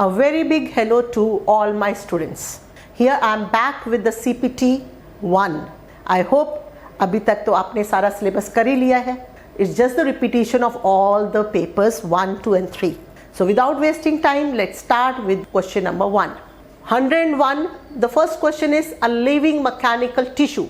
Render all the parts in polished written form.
A very big hello to all my students. Here I am back with the CPT 1. I hope अभी तक तो आपने सारा syllabus कर ही लिया है. It's just the repetition of all the papers 1, 2 and 3. So without wasting time, let's start with question number 1. 101, the first question is a living mechanical tissue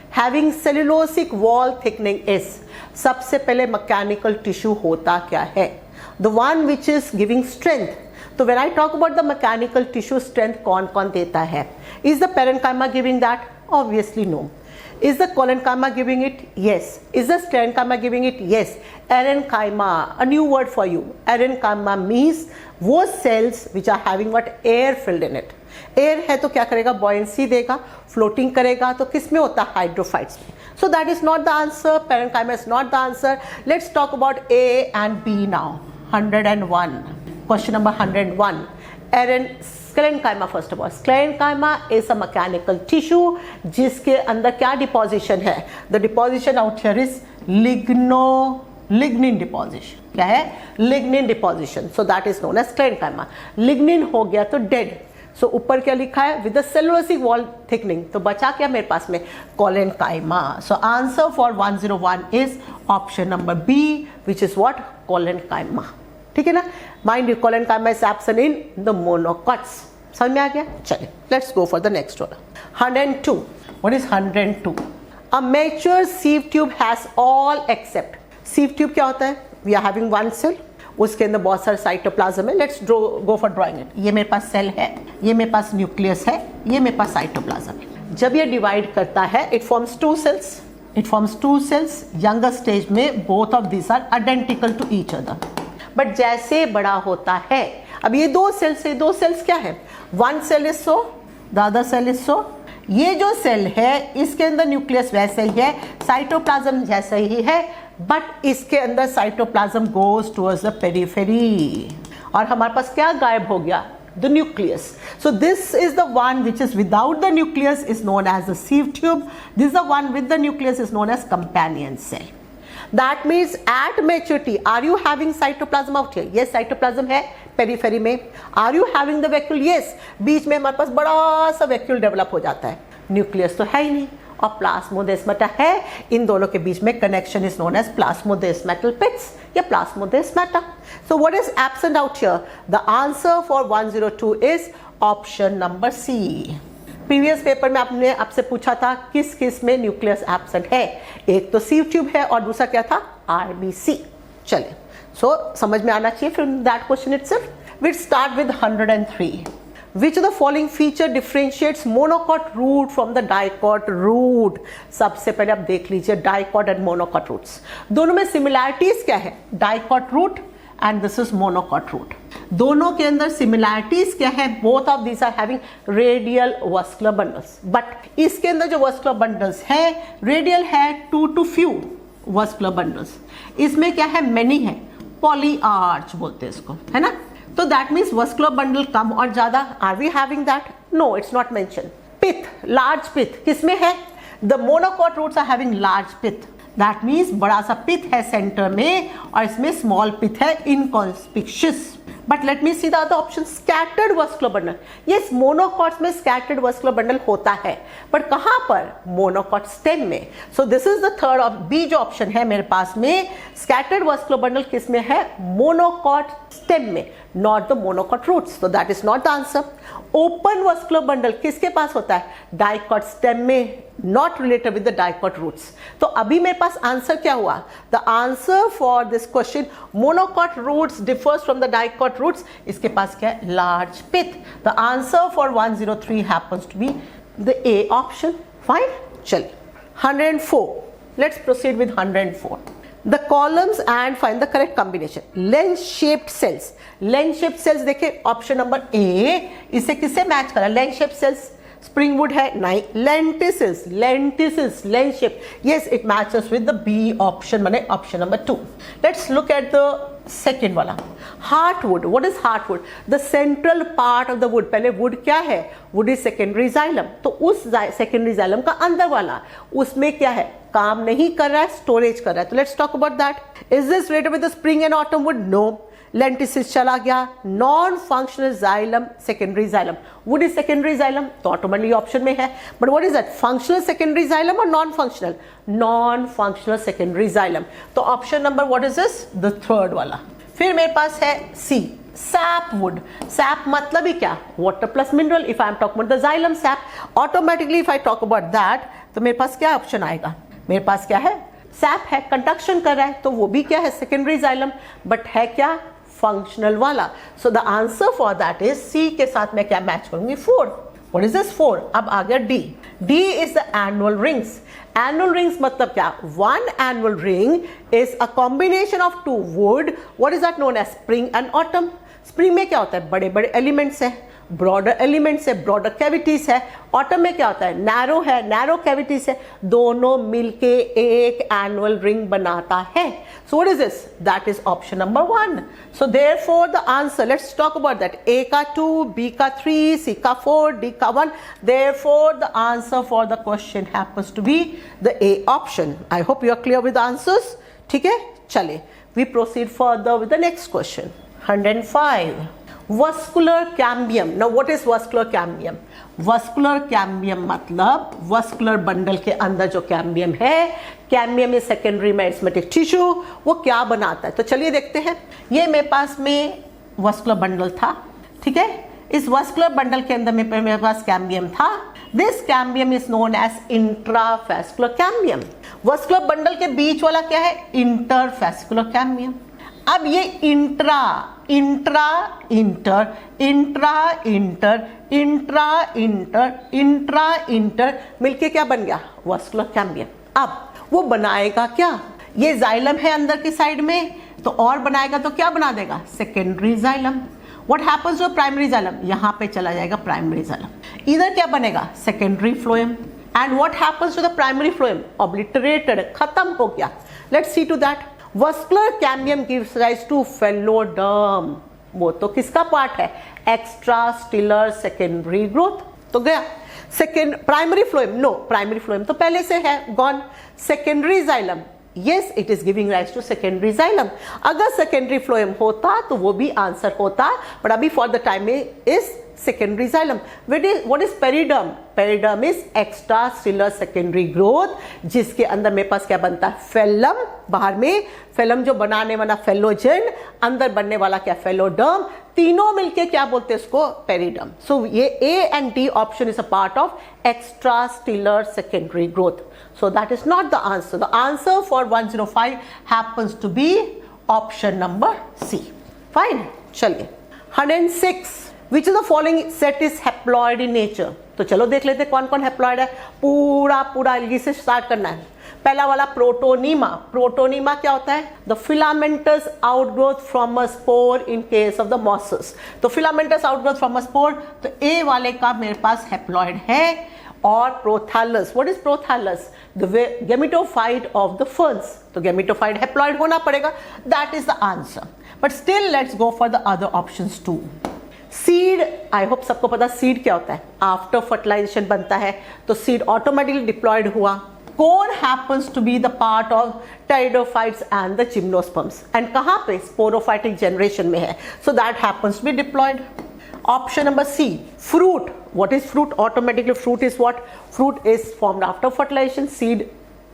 having cellulosic wall thickening is. सबसे पहले mechanical tissue होता क्या है? The one which is giving strength. तो when I talk about the mechanical tissue strength, कौन कौन देता है? Is the parenchyma giving that? Obviously no. Is the collenchyma giving it? Yes. Is the sclerenchyma giving it? Yes. Erenchyma, a new word for you. Erenchyma means वो cells which are having what air filled in it. Air है तो क्या करेगा? Buoyancy देगा, floating करेगा. तो किस में होता है? Hydrophytes में. So that is not the answer. Parenchyma is not the answer. Let's talk about A and B now. 101. Question number 101. Sclerenchyma first of all. Sclerenchyma is a mechanical tissue जिसके अंदर क्या deposition है? The deposition out here is lignin deposition. क्या है? Lignin deposition. So that is known as sclerenchyma. Lignin हो गया तो dead. So ऊपर क्या लिखा है? With the cellulosic wall thickening. तो बचा क्या मेरे पास में? Collenchyma. So answer for 101 is option number B, which is what? Collenchyma. ठीक है ना? Mind you, collenchyma is absent in the monocots. समझ में आ गया? चलिए, let's go for the next one. 102. What is 102? A mature sieve tube has all except. Sieve tube क्या होता है? We are having one cell. उसके अंदर बहुत सारे साइटोप्लाज्म है. Let's go for drawing it. ये मेरे पास सेल है, ये मेरे पास न्यूक्लियस है, ये मेरे पास साइटोप्लाज्म है. जब ये डिवाइड करता है, it forms two cells. It forms two cells. Younger stage में both of these are identical to each other. But जैसे बड़ा होता है, अब ये दो सेल्स क्या है? One cell is so, the other cell is so. ये जो सेल है इसके अंदर न्यूक्लियस वैसे ही है, साइटोप्लाज्म जैसा ही है, बट इसके अंदर cytoplasm goes towards the periphery और हमारे पास क्या गायब हो गया? The nucleus. So this is the one which is without the nucleus is known as the sieve tube. This is the one with the nucleus is known as companion cell. That means at maturity, are you having cytoplasm out here? Yes, cytoplasm है periphery में. Are you having the vacuole? Yes. बीच में हमारे पास बड़ा सा vacuole develop हो जाता है. Nucleus तो है ही नहीं और प्लाज्मोडेस्माटा है. इन दोनों के बीच में कनेक्शन इज नोन एज प्लाज्मोडेस्माटल पिट्स या plasmodesmata. So what is absent out here? The answer for 102 is option number C. Previous paper में आपने आपसे पूछा था किस किस में न्यूक्लियस एब्सेंट है. एक तो सीव ट्यूब है और दूसरा क्या था? आरबीसी. चलिए, सो समझ में आना चाहिए from that question itself. We start with 103. Which of the following feature differentiates monocot root from the dicot root? सबसे पहले आप देख लीजिए dicot and monocot roots. दोनों में similarities क्या है? Dicot root and this is monocot root. दोनों के अंदर similarities क्या है? Both of these are having radial vascular bundles. But इसके अंदर जो vascular bundles है, radial है 2 to few vascular bundles. इसमें क्या है? Many है. Polyarch बोलते हैं इसको, है ना? तो that means vascular bundle कम और ज़्यादा. Are we having that? No, it's not mentioned. Pith, large pith किसमें है? The monocot roots are having large pith. That means बड़ा सा pith है सेंटर में और इसमें small pith है inconspicuous. But let me see the other option. Scattered vascular bundle. Yes, monocots में scattered vascular bundle होता है, but कहाँ पर? Monocot stem में. So this is the third of B जो option है मेरे पास में. Scattered vascular bundle किस में है? Monocot stem में, not the monocot roots. So that is not the answer. Open vascular bundle किसके पास होता है? Dicot stem में, not related with the dicot roots. तो अभी मेरे पास आंसर क्या हुआ? The answer for this question, monocot roots differs from the dicot roots. इसके पास क्या है? Large pith. The answer for 103 happens to be the A option. Fine. चलिए 104. Let's proceed with 104. The columns and find the correct combination. Lens shaped cells. Lens shaped cells देखिए option number A. इसे किससे match करा? Lens shaped cells. Springwood है नहीं. Lenticels lens shape. Yes, it matches with the B option माने option number 2. Let's look at the second वाला. Heartwood. What is heartwood? The central part of the wood. पहले wood क्या है? Wood is secondary xylem. तो उस secondary xylem का अंदर वाला उसमें क्या है? काम नहीं कर रहा है, स्टोरेज कर रहा है. तो let's talk about that. Is this related with the spring and autumn wood? No. Lenticels चला गया, non functional xylem secondary xylem, wood is secondary xylem तो ऑटोमेटिकली ऑप्शन में है, but what is that, functional secondary xylem और non functional, non functional secondary xylem, तो option number what is this, the third वाला। फिर मेरे पास है सी, sapwood, sap मतलब ही क्या, water plus mineral, if I am talking about the xylem sap, automatically if I talk about that तो मेरे पास क्या ऑप्शन आएगा, मेरे पास क्या है, सैप है, कंडक्शन कर रहा है, तो वो भी क्या है, सेकेंडरी जाइलम, बट है क्या, फंक्शनल वाला, so the answer for that is C के साथ मैं क्या मैच करूंगी, 4। व्हाट इज दिस 4, अब आ गया D, D is the annual rings, annual rings मतलब क्या, one annual ring is a combination of two wood, what is that known as spring and autumn, spring में क्या होता है, बड़े बड़े एलिमेंट्स है, ब्रॉडर एलिमेंट्स है, ब्रॉडर कैविटीज है, ऑटम में क्या होता है, नैरो है, नैरो कैविटीज है, दोनों मिलके एक एनुअल रिंग बनाता है, so what is this, that is option number 1, so therefore the answer, let's talk about that, A का 2, बी का 3, सी का 4, डी का 1, therefore the answer for the question happens to be the A option. I hope you are clear with answers, ठीक है, चलिए we proceed further with the next question. 105, vascular cambium. Now what is vascular cambium, vascular cambium मतलब vascular bundle के अंदर जो cambium है, cambium is secondary meristematic tissue, वो क्या बनाता है, तो चलिए देखते हैं। ये मेरे पास में वस्कुलर बंडल था, ठीक है, इस वस्कुलर बंडल के अंदर मेरे पास कैम्बियम था, this cambium is known as intrafascicular cambium, vascular bundle के बीच वाला क्या है, इंटरफेस्कुलर कैम्बियम। अब ये intra intra inter intra inter intra inter intra inter मिलके क्या बन गया, वस्कुलर कैम्बियम। अब वो बनाएगा क्या, ये जाइलम है अंदर की साइड में, तो और बनाएगा तो क्या बना देगा, secondary xylem. What happens to primary xylem, यहाँ पे चला जाएगा प्राइमरी जाइलम, इधर क्या बनेगा, secondary phloem, and what happens to the primary phloem, obliterated, खत्म हो गया। Let's see to that, vascular cambium gives rise to phelloderm, वो तो किसका पार्ट है, एक्स्ट्रास्टिलर सेकेंडरी ग्रोथ, तो गया। Second primary phloem, no primary phloem तो पहले से है, gone. Secondary xylem, yes it is giving rise to secondary xylem, अगर secondary phloem होता तो वो भी आंसर होता, but अभी for the time is secondary xylem। what is periderm, periderm is extracellular secondary growth, जिसके अंदर मेरे पास क्या बनता है, फेलम, बाहर में फेलम जो बनाने वाला फेलोजन, अंदर बनने वाला क्या, फेलोडर्म, तीनों मिलके क्या बोलते हैं इसको, पेरिडर्म। सो ये A and D option is a part of extracellular secondary growth, so that is not the answer. The answer for 105 happens to be option number C. Fine, चलिए 106, which of the following set is haploid in nature, तो चलो देख लेते कौन कौन haploid है, पूरा पूरा अलगी से स्टार्ट करना है। पहला वाला प्रोटोनीमा, प्रोटोनीमा क्या होता है, the filamentous outgrowth from a spore in case of the mosses, तो filamentous outgrowth from a spore, तो ए वाले का मेरे पास हैप्लॉइड है। और prothallus, what is prothallus, the gametophyte of the ferns, तो गेमिटोफाइट हैप्लॉइड होना पड़ेगा, that is the answer, but still let's go for the other options too. Seed, I hope सबको पता सीड क्या होता है, आफ्टर फर्टिलाइजेशन बनता है, तो सीड ऑटोमेटिकली डिप्लॉयड हुआ। Core happens to be the part of pteridophytes and the gymnosperms, and कहाँ पे, sporophytic generation में है, so that happens to be diploid. Option number C, fruit. What is fruit? Automatically fruit is what? Fruit is formed after fertilization. Seed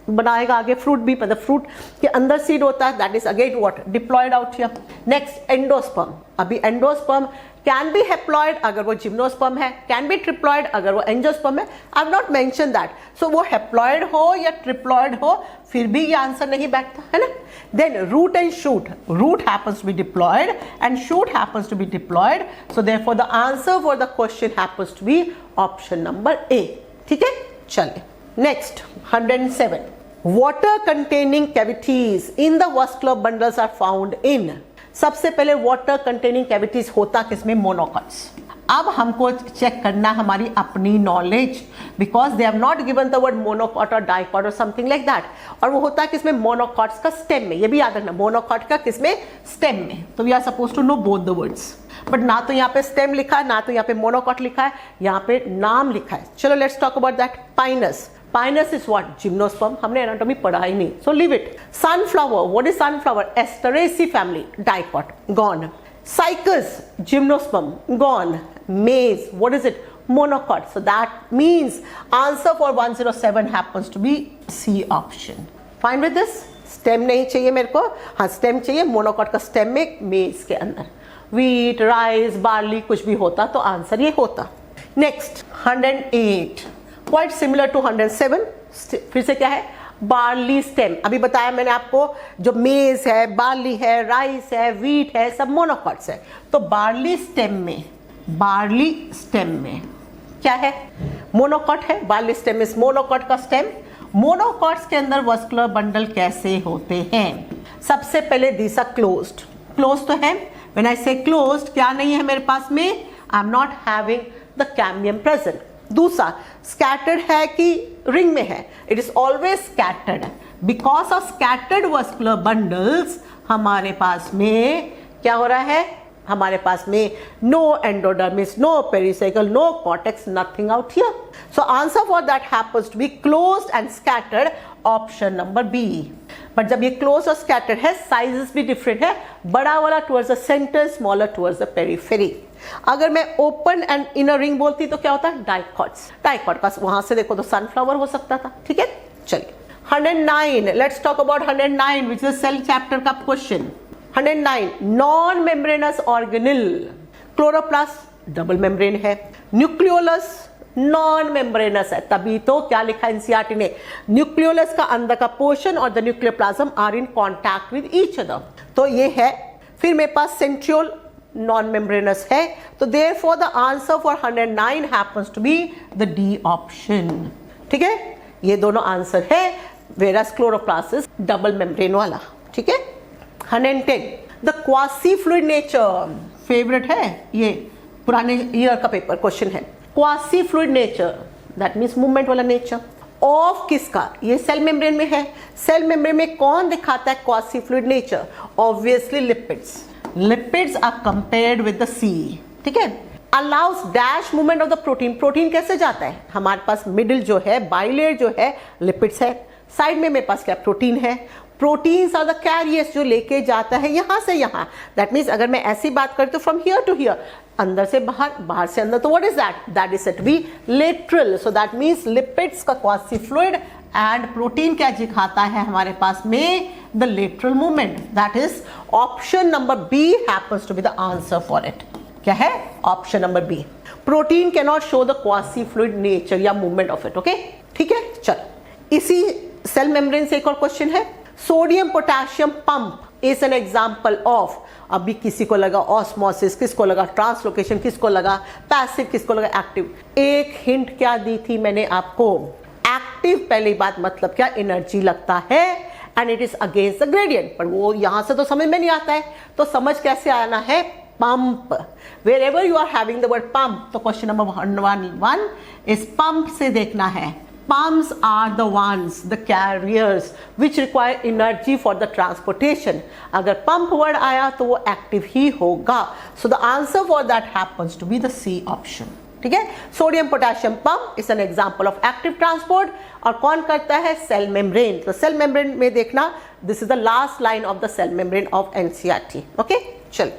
बनाएगा आगे, fruit भी, मतलब fruit के अंदर सीड होता है, that is again what, diploid out here. Next endosperm, अभी endosperm can be haploid अगर वो जिम्नोस्पर्म है, कैन बी ट्रिप्लॉयड अगर वो एंजियोस्पर्म है, I have not mention that, so वो हैप्लॉयड हो या ट्रिप्लॉयड हो फिर भी ये आंसर नहीं बैठता है ना। Then root and shoot, root happens to be diploid and shoot happens to be diploid, so therefore the answer for the question happens to be option number A, ठीक है। चलिए next 107, water containing cavities in the vascular bundles are found in, सबसे पहले water containing cavities होता किसमें, monocots. अब हमको check करना हमारी अपनी knowledge, because they have not given the word monocot और डाइकॉट और समथिंग लाइक दैट, और वो होता है किसमें, मोनोकॉट्स का स्टेम में, ये भी याद रखना, मोनोकॉट का किसमें, स्टेम में, तो we are suppose to know both the words, but ना तो यहाँ पे स्टेम लिखा है, ना तो यहाँ पे मोनोकॉट लिखा है, यहाँ पे नाम लिखा है। चलो let's talk about that. Pinus, Pinus is what? Gymnosperm. हमने एनाटॉमी पढ़ा ही नहीं, so leave it. Sunflower, what is sunflower? Asteraceae family, dicot, gone. Cycas, gymnosperm, gone. Maize, what is it? Monocot. So that means answer for 107 happens to be C option. Fine with this? Stem नहीं चाहिए मेरे को, हाँ stem चाहिए. Monocot का stem में मेज के अंदर वीट, राइस, बार्ली कुछ भी होता तो आंसर ये होता. Next 108, quite similar to 107. फिर से क्या है? Barley stem. अभी बताया मैंने आपको, जो मेज है, बार्ली है, राइस है, वीट है, सब मोनोकॉट्स है. तो बार्ली स्टेम में क्या है? मोनोकॉट है. बार्ली स्टेम इज मोनोकॉट का स्टेम. मोनोकॉट्स के अंदर वस्कुलर बंडल कैसे होते हैं? सबसे पहले दिस आर क्लोज्ड. क्लोज तो है. व्हेन आई से क्लोज्ड, क्या नहीं है मेरे पास में? I am not having the cambium present. दूसरा, स्कैटर्ड है कि रिंग में है? It is always scattered. Because of scattered vascular bundles हमारे पास में क्या हो रहा है? हमारे पास में no endodermis, no pericycle, no cortex, nothing out here. So answer for that happens to be closed and scattered, option number B. But जब ये क्लोज और स्कैटर्ड है, साइजेस भी डिफरेंट है. बड़ा वाला towards the centre, smaller towards the periphery. अगर मैं ओपन एंड इनर रिंग बोलती तो क्या होता है? डाइकॉट्स. डाइकॉट का वहां से देखो तो सनफ्लावर हो सकता था. ठीक है, चलिए 109. Let's talk about 109 which is cell chapter का question. 109, non membranous organelle. Chloroplast double membrane है. न्यूक्लियोलस नॉन मेम्ब्रेनस है. तभी तो क्या लिखा एनसीईआरटी ने? न्यूक्लियोलस का अंदर का पोर्शन और the nucleoplasm are in contact with each other. तो ये है. फिर मेरे पास सेंट्रियोल नॉन मेम्ब्रेनस है. तो therefore the answer for 109 happens to be the D option. ठीक है, ये दोनों आंसर है. Whereas chloroplast is double membrane वाला. ठीक है. 110, the quasi fluid nature. Favourite है ये, पुराने ईयर का पेपर क्वेश्चन है. Quasi fluid nature that means movement वाला नेचर ऑफ किसका? ये सेल मेम्ब्रेन में है. सेल मेम्ब्रेन में कौन दिखाता है quasi fluid nature? Obviously lipids. Lipids are compared with the C. ठीक है. Allows dash movement of the protein. Protein कैसे जाता है? हमारे पास मिडिल जो है, बाइलेयर जो है, लिपिड्स है. साइड में मेरे पास क्या? प्रोटीन है. प्रोटीन्स आर द कैरियर्स जो लेके जाता है यहां से यहां. दैट मीन्स अगर मैं ऐसी बात करती हूँ फ्रॉम हियर टू हियर, अंदर से बाहर, बाहर से अंदर, तो what is that? That is said to be lateral. So that means lipids का क्वासी फ्लूइड एंड प्रोटीन क्या दिखाता है हमारे पास में? The lateral movement. That is option number B happens to be the answer for it. क्या है? Option number B. Protein can not show the quasi fluid nature या मूवमेंट ऑफ इट. ओके, ठीक है. चल, इसी सेल मेम्ब्रेन से एक और क्वेश्चन है. Sodium potassium pump is an example of. अभी किसी को लगा ऑस्मोसिस, किसको लगा ट्रांसलोकेशन, किसको लगा पैसिव, किसको लगा एक्टिव. एक हिंट क्या दी थी मैंने आपको? एक्टिव पहली बात मतलब क्या? एनर्जी लगता है and it is against the gradient. पर वो यहां से तो समझ में नहीं आता है. तो समझ कैसे आना है? Pump. Wherever you are having the word pump, तो क्वेश्चन नंबर 111 इस पंप से देखना है. Pumps are the ones, the carriers which require energy for the transportation. अगर pump word आया तो वो active ही होगा. So the answer for that happens to be the C option. ठीक है. Sodium potassium pump is an example of active transport. और कौन करता है? Cell membrane. तो सेल मेम्ब्रेन में देखना, this is the last line of the cell membrane of NCERT. Okay, चल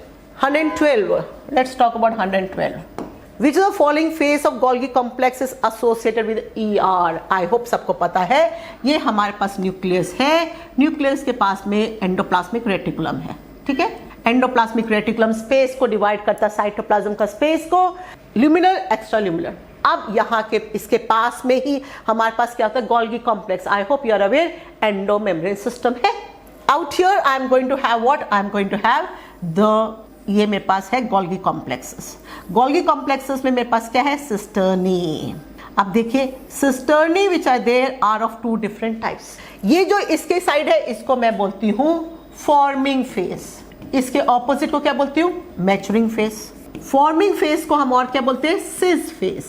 112. Let's talk about 112. Which of the following phase of Golgi complex is associated with ER? I hope सबको पता है. ये हमारे पास nucleus है. Nucleus के पास में endoplasmic reticulum है. ठीक है. एंडोप्लाज्मिक रेटिकुलम स्पेस को डिवाइड करता है, साइटोप्लाज्म का स्पेस को. ल्यूमिनर, एक्स्ट्रा ल्यूमिनर. अब यहाँ के इसके पास में ही हमारे पास क्या होता है? Golgi complex. I hope you are aware, endo membrane system है. Out here I am going to have what? I am going to have the, ये मेरे पास है गोल्गी कॉम्प्लेक्सेस. गोल्गी कॉम्प्लेक्सेस में मेरे पास क्या है? सिस्टर्नी. अब देखिए, cisternae which are there are of two different types. ये जो इसके साइड है इसको मैं बोलती हूँ फॉर्मिंग फेज. इसके ऑपोजिट को क्या बोलती हूँ? Maturing phase. फॉर्मिंग फेज को हम और क्या बोलते हैं? Cis face.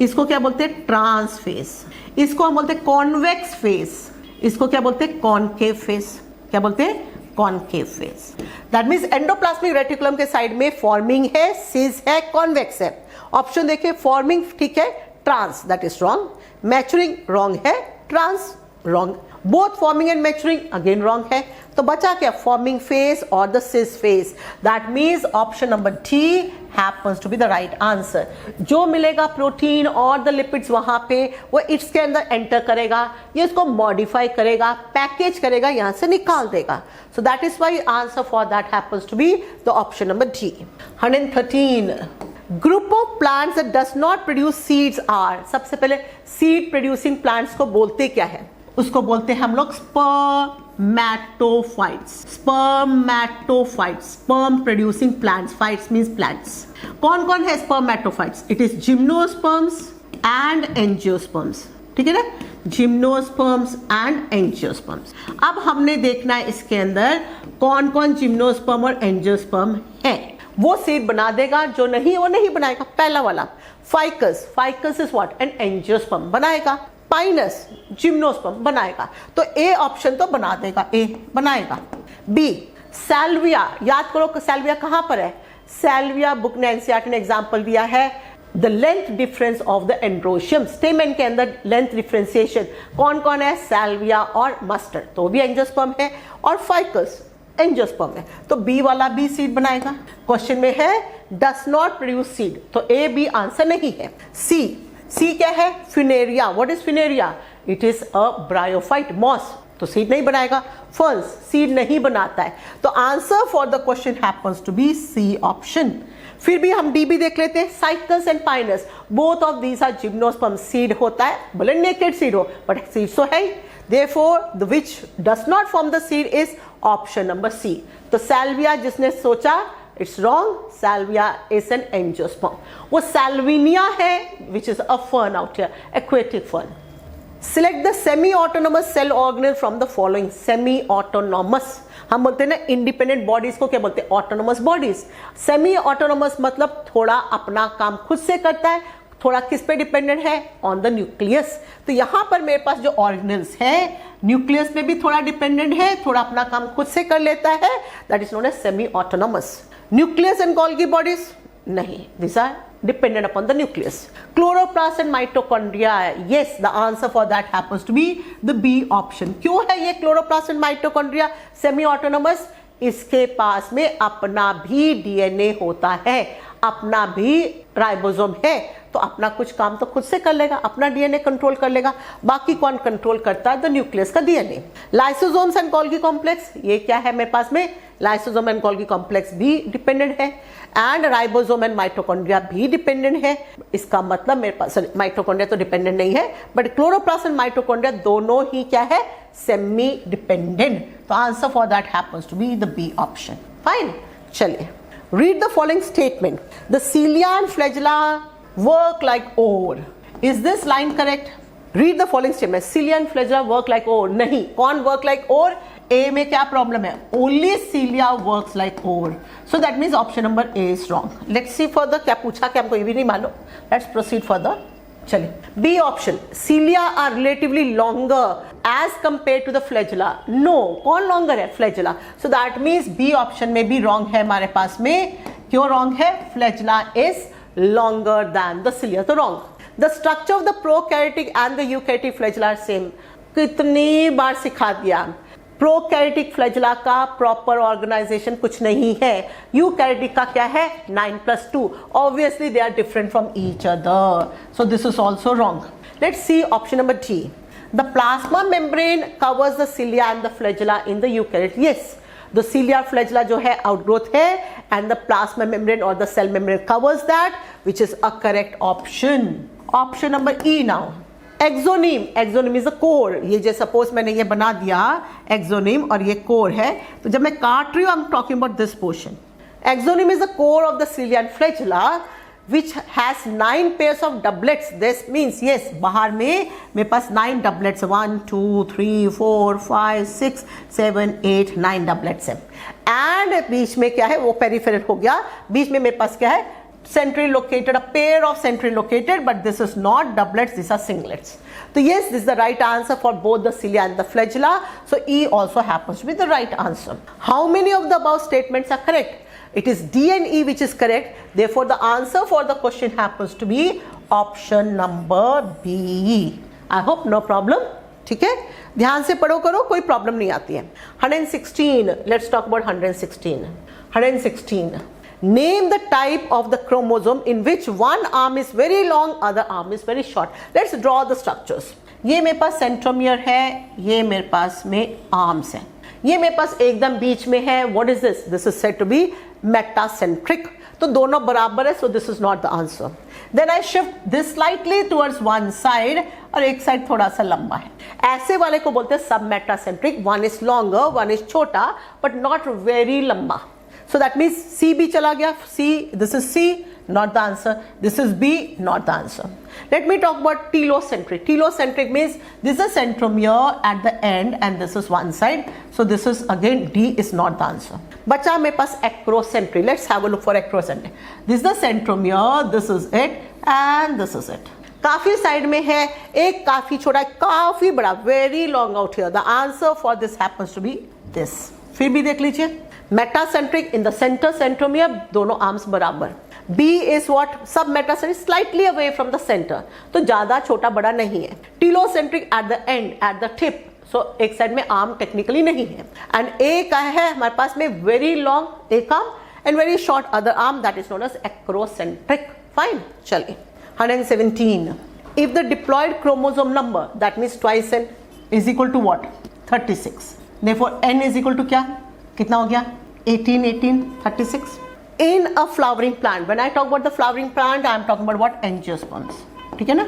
इसको क्या बोलते हैं? Trans face. इसको हम बोलते हैं कॉन्वेक्स फेज. इसको क्या बोलते हैं? Concave phase. क्या बोलते हैं? Concave phase. That means endoplasmic reticulum के साइड में फॉर्मिंग है, सिस है, कॉन्वेक्स है. ऑप्शन देखिए, फॉर्मिंग ठीक है, trans, that is wrong. Maturing wrong है, trans wrong. Both forming and maturing again wrong है. तो बचा क्या, फॉर्मिंग फेज और the cis phase. That means option number D happens to be the right answer. जो मिलेगा प्रोटीन और the lipids वहां पे वो इट्स के अंदर एंटर करेगा, ये इसको मॉडिफाई करेगा, पैकेज करेगा, यहां से निकाल देगा. So that is why answer for that happens to be the option number D. 113 group of plants that does not produce seeds are. सबसे पहले सीड प्रोड्यूसिंग प्लांट्स को बोलते क्या है, उसको बोलते हैं हम लोग spermatophytes. Spermatophytes, sperm producing plants. Phytes means plants. कौन कौन है spermatophytes? It is gymnosperms and angiosperms. ठीक है ना, जिम्नोस्पर्म्स एंड एंजियोस्पर्म्स. अब हमने देखना है इसके अंदर कौन कौन जिम्नोस्पर्म और एंजियोस्पर्म है. वो सीड बना देगा, जो नहीं वो नहीं बनाएगा. पहला वाला ficus, ficus is what, an angiosperm बनाएगा. पाइनस जिम्नोस्पर्म बनाएगा. तो ए ऑप्शन तो बना देगा, ए बनाएगा. बी सैल्विया, याद करो सैल्विया कहां पर है. सैल्विया बुक ने एनसीईआरटी ने एग्जांपल दिया है the length difference of the androecium. Stamen के अंदर लेंथ डिफरेंशिएशन कौन कौन है, सैल्विया और मस्टर्ड, तो भी एंजियोस्पर्म है. और फाइकस एंजियोस्पर्म है. तो बी वाला भी सीड बनाएगा. क्वेश्चन में है डस नॉट प्रोड्यूस सीड, तो ए बी आंसर नहीं है. सी क्या है, funaria. What is funaria? It is a bryophyte, moss, तो सीड नहीं बनाएगा. फर्न्स सीड नहीं बनाता है. तो answer for the question happens to be C option. फिर भी हम डी भी देख लेते हैं. Cycas and pinus, both of these are gymnosperm. Seed होता है, भले नेकेड सीड हो, बट सीड तो है ही. Therefore, the which does not form the seed is option number C. तो सैल्विया जिसने सोचा, it's wrong. Salvia is an angiosperm. वो salvinia है, which is a fern out here, aquatic fern. Select the semi-autonomous cell organelle from the following. Semi-autonomous, हम बोलते हैं ना independent bodies को क्या बोलते हैं, ऑटोनोमस बॉडीज. सेमी ऑटोनोमस मतलब थोड़ा अपना काम खुद से करता है, थोड़ा किस पे डिपेंडेंट है, ऑन द न्यूक्लियस. तो यहां पर मेरे पास जो ऑर्गेनल्स है न्यूक्लियस में भी थोड़ा डिपेंडेंट है, थोड़ा अपना काम खुद से कर लेता है. That is known as semi autonomous. Nucleus and Golgi bodies नहीं, this are dependent upon the nucleus. Chloroplast and mitochondria, yes, the answer for that happens to be the B option. क्यों है ये chloroplast and mitochondria semi autonomous? इसके पास में अपना भी DNA होता है, अपना भी राइबोसोम है, तो अपना कुछ काम तो खुद से कर लेगा, अपना डीएनए कंट्रोल कर लेगा. बाकी कौन कंट्रोल करता है, द न्यूक्लियस का DNA. Lysosomes and Golgi complex, ये क्या है मेरे पास में, लाइसोसोम एंड गोल्गी कॉम्प्लेक्स भी डिपेंडेंट है, एंड राइबोसोम एंड माइटोकॉन्ड्रिया भी डिपेंडेंट है. इसका मतलब मेरे पास माइटोकॉन्ड्रिया तो डिपेंडेंट नहीं है, बट क्लोरोप्लास्ट एंड माइटोकॉन्ड्रिया दोनों ही क्या है, सेमी डिपेंडेंट. तो answer for that happens to be the B option. Fine, चलिए read the following statement. The cilia and flagella work like ore. Is this line correct? Read the following statement. Cilia and flagella work like ore. नहीं, कौन work like ore? A में क्या problem है, only cilia works like ore. So that means option number A is wrong. Let's see further. क्या पूछा, क्या हमको ये भी नहीं मालूम. Let's proceed further. चलिए, B option, cilia are relatively longer as compared to the flagella. No, कौन longer है, flagella. So that means B option में भी wrong है हमारे पास में. क्यों wrong है, flagella is longer than the cilia, तो wrong. The structure of the prokaryotic and the eukaryotic flagella are same. कितनी बार सिखा दिया, प्रोकैरियोटिक फ्लैजेला का प्रॉपर ऑर्गेनाइजेशन कुछ नहीं है, यूकैरियोटिक का क्या है, 9+2. Obviously they are different from each other, so this is also wrong. Let's see option number D. The plasma membrane covers the cilia and the flagella in the eukaryote. Yes, the cilia flagella जो है outgrowth है, and the plasma membrane और the cell membrane covers that, which is a correct option. Option number E. Now axoneme, axoneme is a core. ये जो suppose मैंने ये बना दिया एक्सोनीम और ये कोर है, तो जब मैं काट रही हूँ I am talking about this portion. Axoneme is the core of the cilia and flagella which has 9 pairs of doublets. This means yes, बाहर में मेरे पास 9 doublets, 1 2 3 4 5 6 7 8 9 doublets है. एंड बीच में क्या है, वो पेरिफेरल हो गया, बीच में मेरे पास क्या है, centrally located, a pair of centrally located, but this is not doublets, these are singlets. So yes, this is the right answer for both the cilia and the flagella. So E also happens to be the right answer. How many of the above statements are correct? It is D and E which is correct. Therefore, the answer for the question happens to be option number B. I hope no problem. ठीक है, ध्यान से पढ़ो करो, कोई problem नहीं आती है। 116, let's talk about 116। 116, name the type of the chromosome in which one arm is very long, other arm is very short. Let's draw the structures. ये मेरे पास सेंट्रोमियर है, ये मेरे पास में आर्म्स है, ये मेरे पास एकदम बीच में है। What is this? This is said to be metacentric, तो दोनों बराबर है, so this is not the answer. Then I shift this slightly towards one side, और एक साइड थोड़ा सा लंबा है, ऐसे वाले को बोलते हैं सब metacentric. One is longer, one is छोटा बट नॉट वेरी लंबा। So that means C भी चला गया, C, this is C, not the answer. This is B, not the answer. Let me talk about telocentric. Telocentric means this is a centromere at the end and this is one side. So this is again D is not the answer. बचा मेरे पास acrocentric. Let's have a look for acrocentric. This is the centromere, this is it and this is it. काफी side में है, एक काफी छोटा, काफी बड़ा, very long out here. The answer for this happens to be this. फिर भी देख लीजिए, metacentric in the centre centromere, दोनों आर्म्स बराबर। B is what? सब metacentric, slightly away from the centre, तो ज्यादा छोटा बड़ा नहीं है। Telocentric at the end, at the tip, so एक साइड में आर्म टेक्निकली नहीं है। एंड ए का है हमारे पास में वेरी लॉन्ग एक arm and very short other arm, that is known as acrocentric. Fine, चलिए 117, if the diploid chromosome number that means twice N is equal to what? 36, therefore N is equal to क्या, कितना हो गया? 18, 18, 36. In a flowering plant, when I talk about the flowering plant, I am talking about what? Angiosperms. ठीक है ना?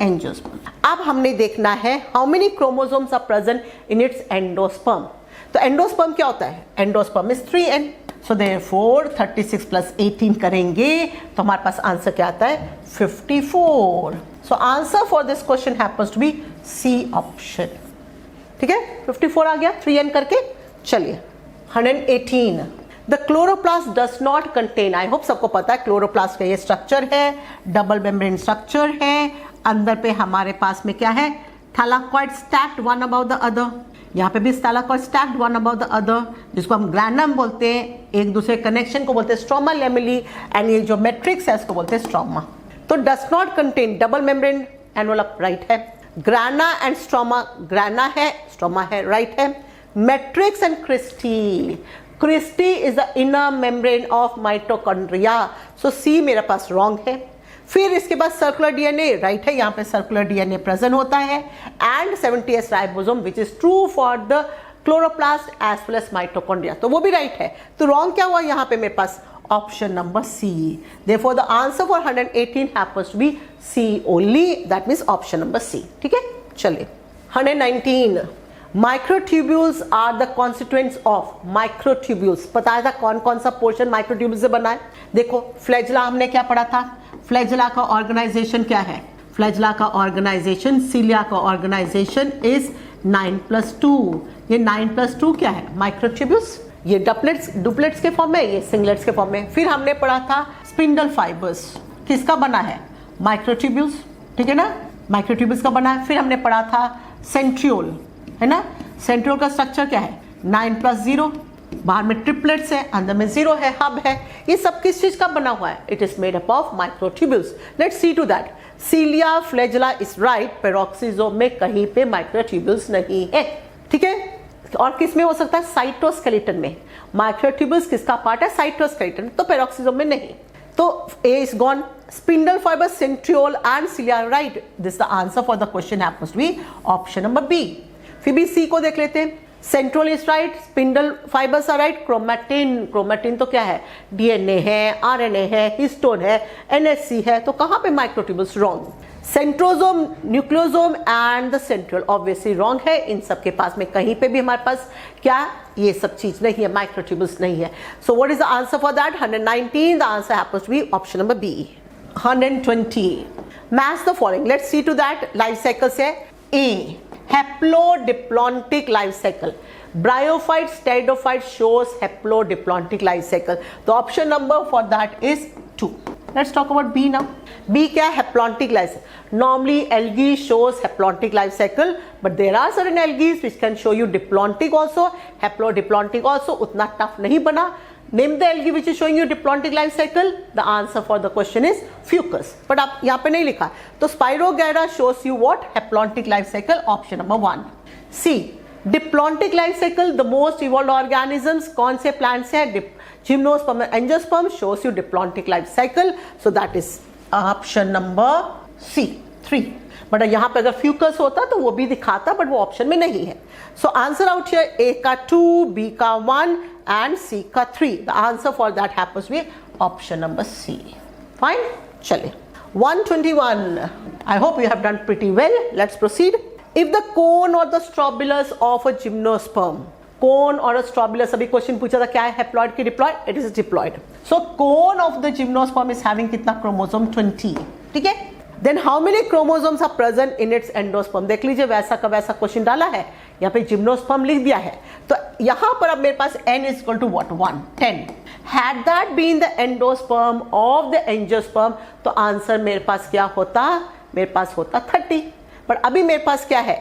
Angiosperm. अब हमने देखना है how many chromosomes are present in its endosperm. तो endosperm क्या होता है? Endosperm is 3n. So therefore 36 plus 18 करेंगे तो हमारे पास आंसर क्या आता है? 54. So answer for this question happens to be C option. ठीक है? 54 आ गया 3n करके। चलिए 118, the chloroplast does not contain, I hope सबको पता है क्लोरोप्लास्ट का ये स्ट्रक्चर है, डबल मेम्ब्रेन स्ट्रक्चर है। अंदर पे हमारे पास में क्या है? Thylakoid stacked one about the other, यहाँ पे भी thylakoid stacked one about the other, जिसको हम ग्रैनम बोलते हैं, एक दूसरे कनेक्शन को बोलते हैं स्ट्रोमा लेमेली, एंड ये जो मैट्रिक्स है इसको बोलते हैं स्ट्रोमा। तो does not contain, double membrane envelope right है, ग्राना एंड स्ट्रोमा, ग्राना है स्ट्रोमा है राइट है, matrix and Christie. Christie is the inner membrane of mitochondria. So C मेरे पास wrong है। फिर इसके बाद सर्कुलर डीएनए राइट है, यहाँ पे सर्कुलर डीएनए प्रेजेंट होता है, and 70s ribosome which is true for the chloroplast as well as mitochondria, तो वो भी राइट है। तो रॉन्ग क्या हुआ यहाँ पे मेरे पास? Option number C. Therefore the answer for 118 happens to be C only, that means option number C. ठीक है, चलिए 119, microtubules are the constituents of, microtubules बताया था कौन कौन सा पोर्शन माइक्रोट्यूब्यूल से बना है। देखो फ्लैजिला हमने क्या पढ़ा था, फ्लैजिला का ऑर्गेनाइजेशन क्या है? फ्लैजिला का ऑर्गेनाइजेशन, सीलिया का ऑर्गेनाइजेशन इज 9+2। ये 9+2 क्या है? माइक्रोट्यूब्यूल्स। ये डुप्लेट्स के फॉर्म में, ये सिंगलेट्स के फॉर्म में। फिर हमने पढ़ा था स्पिंडल फाइबर्स, किसका बना है? माइक्रोट्यूब्यूल्स, ठीक है ना, माइक्रोट्यूब्यूल्स का बना है। फिर हमने पढ़ा था सेंट्रियोल, है ना, सेंट्रियोल का स्ट्रक्चर क्या है? 9+0, बाहर में ट्रिपलेट्स है, अंदर में 0 है, हब है। ये सब किस चीज का बना हुआ है? It is made up of microtubules. Let's see to that. Cilia flagella is right, peroxisome में कहीं पे माइक्रोट्यूब्यूल्स नहीं है। ठीक है, और किस में हो सकता है? साइटोस्केलेटन में। माइक्रोट्यूब्यूल्स किसका पार्ट है? साइटोस्केलेटन, तो पेरोक्सिसोम में नहीं। तो A is gone, spindle fibre, centriole and cilia right. This the answer for the question happens to be option number B. फिर भी सी को देख लेते हैं। Centriole is right, spindle fibres are right, chromatin, chromatin तो क्या है? DNA है, आरएनए है, हिस्टोन है, एनएससी है, तो कहां पे microtubules? Wrong. Centrosome, nucleosome and the centriole obviously wrong है। इन सब के पास में कहीं पे भी हमारे पास क्या, ये सब चीज नहीं है, माइक्रोट्यूब्यूल्स नहीं है। So what is the answer for that? 119, the answer happens to be option number B. 120, match the following, let's see to that. Life cycles है A, haplodiplontic life cycle, bryophyte steridophyte shows haplodiplontic life cycle, the option number for that is 2. Let's talk about B now. B क्या है? haplontic life cycle. Normally algae shows haplontic life cycle, but there are certain algae which can show you diplontic also, haplodiplontic also. उतना tough नहीं बना, Name the algae which is showing you diplontic life cycle. The answer for the question is fucus. But आप यहाँ पे नहीं लिखा, तो Spirogyra shows you what? Haplontic life cycle. Option number 1. C. Diplontic life cycle. The most evolved organisms कौन से plants हैं? Gymnosperm and Angiosperm shows you diplontic life cycle. So that is option number C. 3. But यहाँ पे अगर Fucus होता तो वो भी दिखाता, बट वो ऑप्शन में नहीं है. So answer out here A का 2, बी का 1 एंड सी का 3. The answer for that happens B option number C. Fine, चलिए 121. I hope you have done pretty well. Let's proceed. If the cone और the strobilus of a gymnosperm, cone और strobilus, अभी question पूछा था क्या है, haploid की diploid? It is diploid. So cone of the gymnosperm is having कितना chromosome? 20. ठीक है. Then how many chromosomes are present in its endosperm? देख लीजिए वैसा का वैसा क्वेश्चन डाला है, यहाँ पे जिम्नोस्पर्म लिख दिया है, तो यहाँ पर अब मेरे पास n is equal to what? 1, 10. Had that been the endosperm of the angiosperm, तो आंसर मेरे पास क्या होता? मेरे पास होता 30. पर अभी मेरे पास क्या है,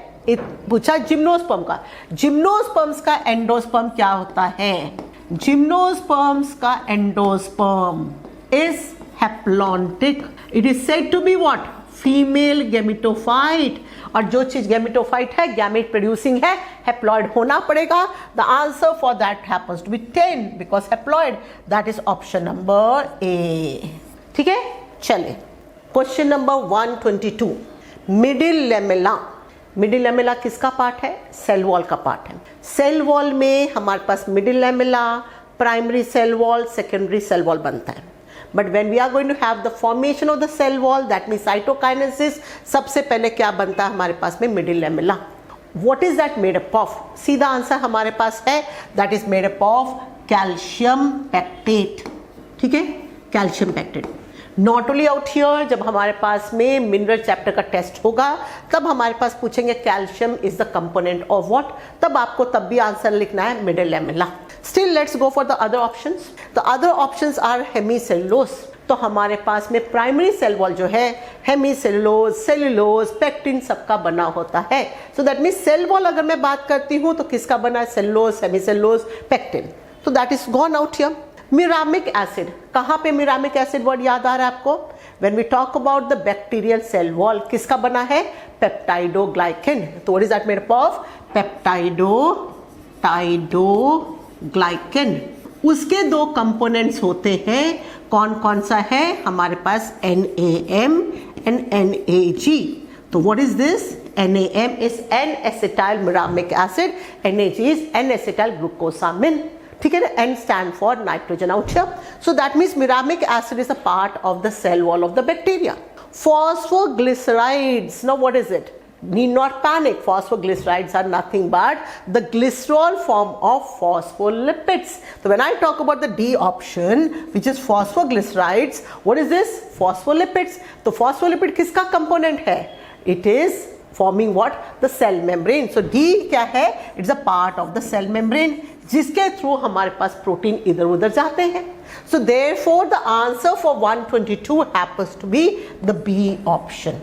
पूछा जिम्नोस्पर्म का. जिम्नोस्पर्म्स का एंडोस्पर्म क्या होता है? जिम्नोस्पर्म्स का endosperm is haplontic. It is said to be what? Female gametophyte. और जो चीज गैमेटोफाइट है, गैमेट प्रोड्यूसिंग है, हैप्लॉइड होना पड़ेगा. The answer for that happens to be 10 because haploid. That is option number A. ठीक है, चलिए question number 122. Middle lamella. Middle lamella किसका पार्ट है? सेल वॉल का पार्ट है. सेल वॉल में हमारे पास middle lamella, primary cell wall, secondary cell wall बनता है. But when we are going to have the formation of the cell wall, that means cytokinesis, सबसे पहले क्या बनता है हमारे पास में? Middle lamella. What is that made up of? सीधा आंसर हमारे पास है, that is made up of calcium pectate. ठीक है, calcium pectate. Not only out here, जब हमारे पास में मिनरल चैप्टर का टेस्ट होगा तब हमारे पास पूछेंगे calcium is the component of what, तब आपको तब भी आंसर लिखना है middle lamella. Still let's go for the other options. The other options are hemicellulose. तो हमारे पास में प्राइमरी सेल वॉल जो है हेमीसेलुलोज, सेलुलोज, पेक्टिन सबका बना होता है. So that means cell wall अगर मैं बात करती हूँ तो किसका बना है? Cellulose, hemicellulose, pectin. तो that is gone out here. Muramic acid, कहाँ पे मिरामिक एसिड वर्ड याद आ रहा है आपको? When we talk about the bacterial cell wall, किसका बना है? पेप्टाइडोग्लाइकेन. तो what is that made up of? Peptidoglycan. उसके दो कंपोनेंट्स होते हैं, कौन कौन सा है हमारे पास? NAM and NAG. तो what is this? NAM is N-acetyl muramic acid, NAG is N-acetyl glucosamine. ठीक है ना, N stand for nitrogen out here. So that means muramic acid is a part of the cell wall of the bacteria. Phosphoglycerides. Now what is it? Need not panic. Phosphoglycerides are nothing but the glycerol form of phospholipids. So when I talk about the D option, which is phosphoglycerides, what is this? Phospholipids. तो phospholipid किसका component है? It is forming what? The cell membrane. So D क्या है? It's a part of the cell membrane, जिसके through हमारे पास protein इधर उधर जाते हैं. So therefore the answer for 122 happens to be the B option.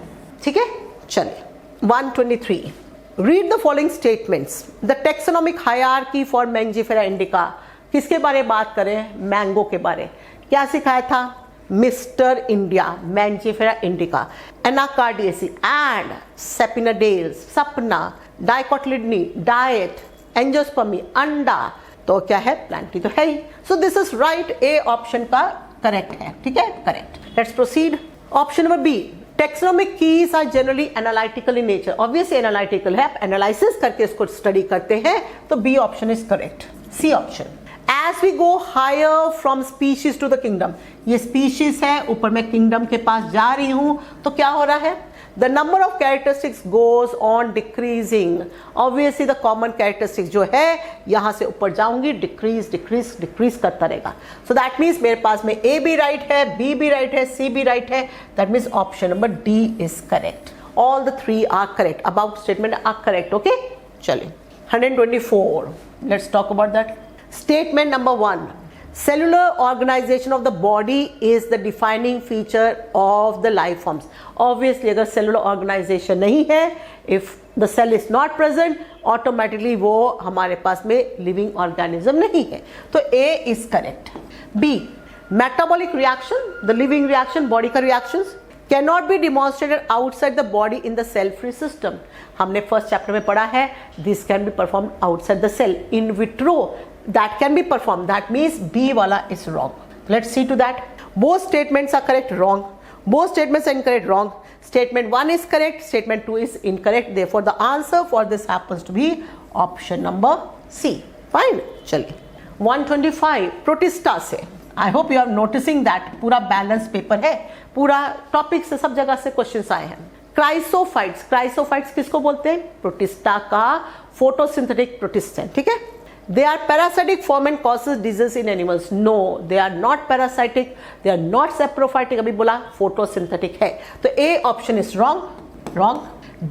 ठीक है, चलिए 123. Read the following statements. The taxonomic hierarchy for Mangifera indica. किसके बारे में बात करें? मैंगो के बारे. क्या सिखाया था? Mister India, Mangifera indica, Anacardiaceae and Sapindales, सपना, डाइकोटिलिडनी, डाइट, एंजियोस्पर्मी, अंडा. तो क्या है? प्लांटी तो है ही. So this is right. A option का करेक्ट है. ठीक है, correct. Let's proceed. Option number B. Taxonomic keys are generally analytical in nature. Obviously analytical है, एनालिसिस करके इसको स्टडी करते हैं, तो B option is correct. C option. As we go higher from species to the kingdom, ये species है, ऊपर मैं kingdom के पास जा रही हूँ, तो क्या हो रहा है? The number of characteristics goes on decreasing. Obviously the common characteristics जो है यहाँ से ऊपर जाऊंगी, decrease करता रहेगा. So that means मेरे पास में A भी right है, B भी right है, C भी right है. That means option number D is correct. All the three are correct. Above statement are correct. Okay? चलिए 124. Let's talk about that. Statement number 1. Cellular organization of the body is the defining feature of the life forms. Obviously अगर cellular organization नहीं है, if the cell is not present, automatically वो हमारे पास में living organism नहीं है. तो A is correct. B, metabolic reaction, the living reaction, body का reactions cannot be demonstrated outside the body in the cell free system. हमने first chapter में पढ़ा है, this can be performed outside the cell. In vitro that can be performed. That means B wala is wrong. Let's see to that. Both statements are correct, wrong. Both statements are incorrect, wrong. Statement 1 is correct, statement 2 is incorrect. Therefore the answer for this happens to be option number C. Fine. चलिए 125 protista से. I hope you are noticing that पूरा balance paper है, पूरा topic से सब जगह से questions आए हैं. क्राइसोफाइट्स, क्राइसोफाइट्स किसको बोलते हैं? प्रोटिस्टा का फोटोसिंथेटिक प्रोटिस्ट है. ठीक है. They are parasitic form and causes disease in animals. No, they are not parasitic. They are not saprophytic. अभी बोला photosynthetic है. तो A option is wrong. Wrong.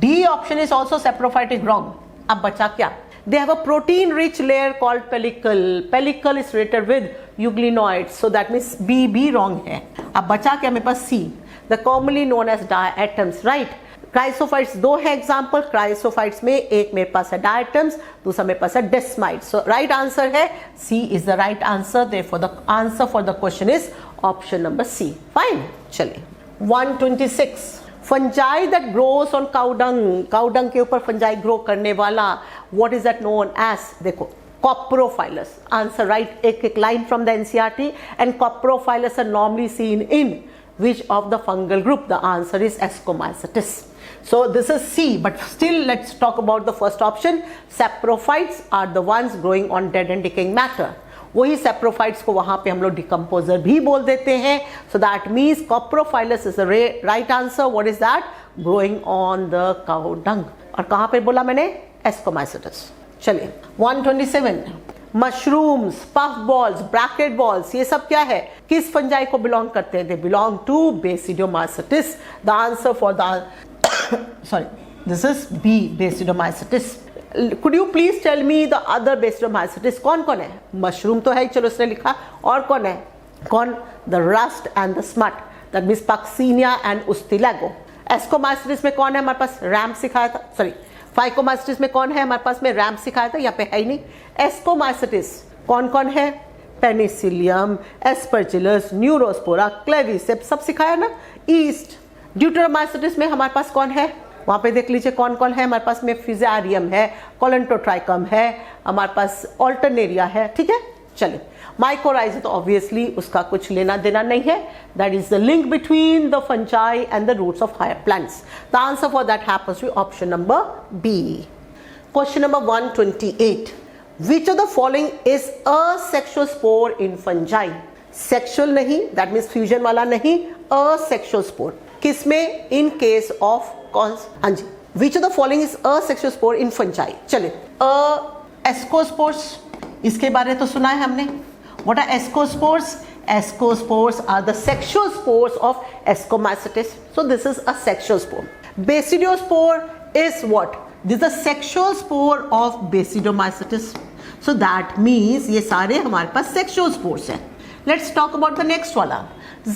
D option is also saprophytic. Wrong. अब बचा क्या? They have a protein-rich layer called pellicle. Pellicle is related with euglenoids. So that means B भी wrong है. अब बचा क्या मेरे पास? C. The commonly known as diatoms. Right. Chrysophytes दो है एग्जाम्पल. क्राइसोफाइट्स में एक मेरे पास है डायटम्स, दूसरा मेरे पास है डेस्माइट्स. सो राइट आंसर है C is the right answer. Therefore the answer for the question is option number C. Fine. चलिए 126 fungi that grows on cow dung. Cow dung के ऊपर फंजाई ग्रो करने वाला, what is that known as? देखो coprophilous. Answer right. एक line from the NCERT. And coprophilous are normally seen in which of the fungal group? The answer is Ascomycetes. So this is C, but still let's talk about the first option. Saprophytes are the ones growing on dead and decaying matter. वही saprophytes को वहाँ पे हम लोग decomposer भी बोल देते हैं. So that means Coprophilus is the right answer. What is that? Growing on the cow dung. और कहाँ पे बोला मैंने? Ascomycetes. चलिए 127 mushrooms, puff balls, bracket balls, ये सब क्या है? किस फंजाई को बिलोंग करते हैं? They belong to Basidiomycetes. The answer for the sorry this is B, Basidiomycetes. Could you please tell me the other Basidiomycetes? कौन कौन है? मशरूम तो है, चलो उसने लिखा. और कौन है? कौन? The rust and the smut. That means Puccinia and Ustilago. Ascomycetes में कौन है हमारे पास? रैम सिखाया था. सॉरी फाइकोमाइसेटिस में कौन है हमारे पास में? रैम सिखाया था, यहाँ पे है ही नहीं. एस्कोमाइसेटिस कौन कौन है? पेनिसिलियम, एस्परजिलस, न्यूरोस्पोरा, क्लेविसेप्स, सब सिखाया ना. ईस्ट. ड्यूटेरोमाइसेटिस में हमारे पास कौन है? वहाँ पे देख लीजिए कौन कौन है हमारे पास में. फिजारियम है, कोलेंटोट्राइकम है, हमारे पास ऑल्टरनेरिया है. ठीक है. चलिए माइकोराइज तो ऑब्वियसली उसका कुछ लेना देना नहीं है. That is the link between the fungi and the roots of higher plants. The answer for that happens to be option number B. Question number 128 which of the following is asexual spore in fungi? Sexual नहीं, that means fusion वाला नहीं, asexual spore. किसमें? इन case of कौन? हाँ जी. Which of the following is asexual spore in fungi? चलिए ascospores, इसके बारे तो सुना है हमने. What are ascospores? Ascospores are the sexual spores of Ascomycetes. So this is a sexual spore. Basidiospore is what? This is a sexual spore of Basidiomycetes. So that means ये सारे हमारे पास sexual spores हैं. Let's talk about the next वाला.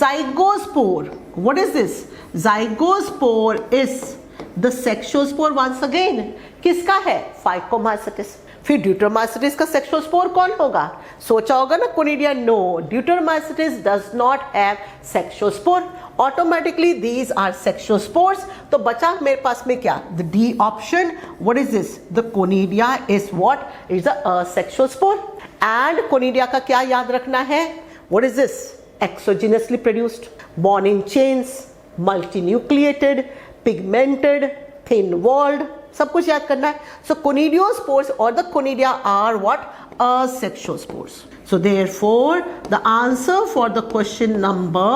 Zygospore. What is this? Zygospore is the sexual spore once again. किसका है? Phycomycetes. फिर ड्यूटेरोमाइसेटिस का sexual spore कौन होगा? सोचा होगा ना conidia. No, Deuteromycetes does not have sexual spore. Automatically these are sexual spores. तो बचा मेरे पास में क्या? The D option. What is this? The conidia is what? Is asexual spore. And conidia का क्या याद रखना है? What is this? Exogenously produced, borne in chains, multinucleated, pigmented, thin walled, सब कुछ याद करना है. सो कोनिडियोस्पोर्स और the conidia are what? Asexual spores. So therefore the answer for the question number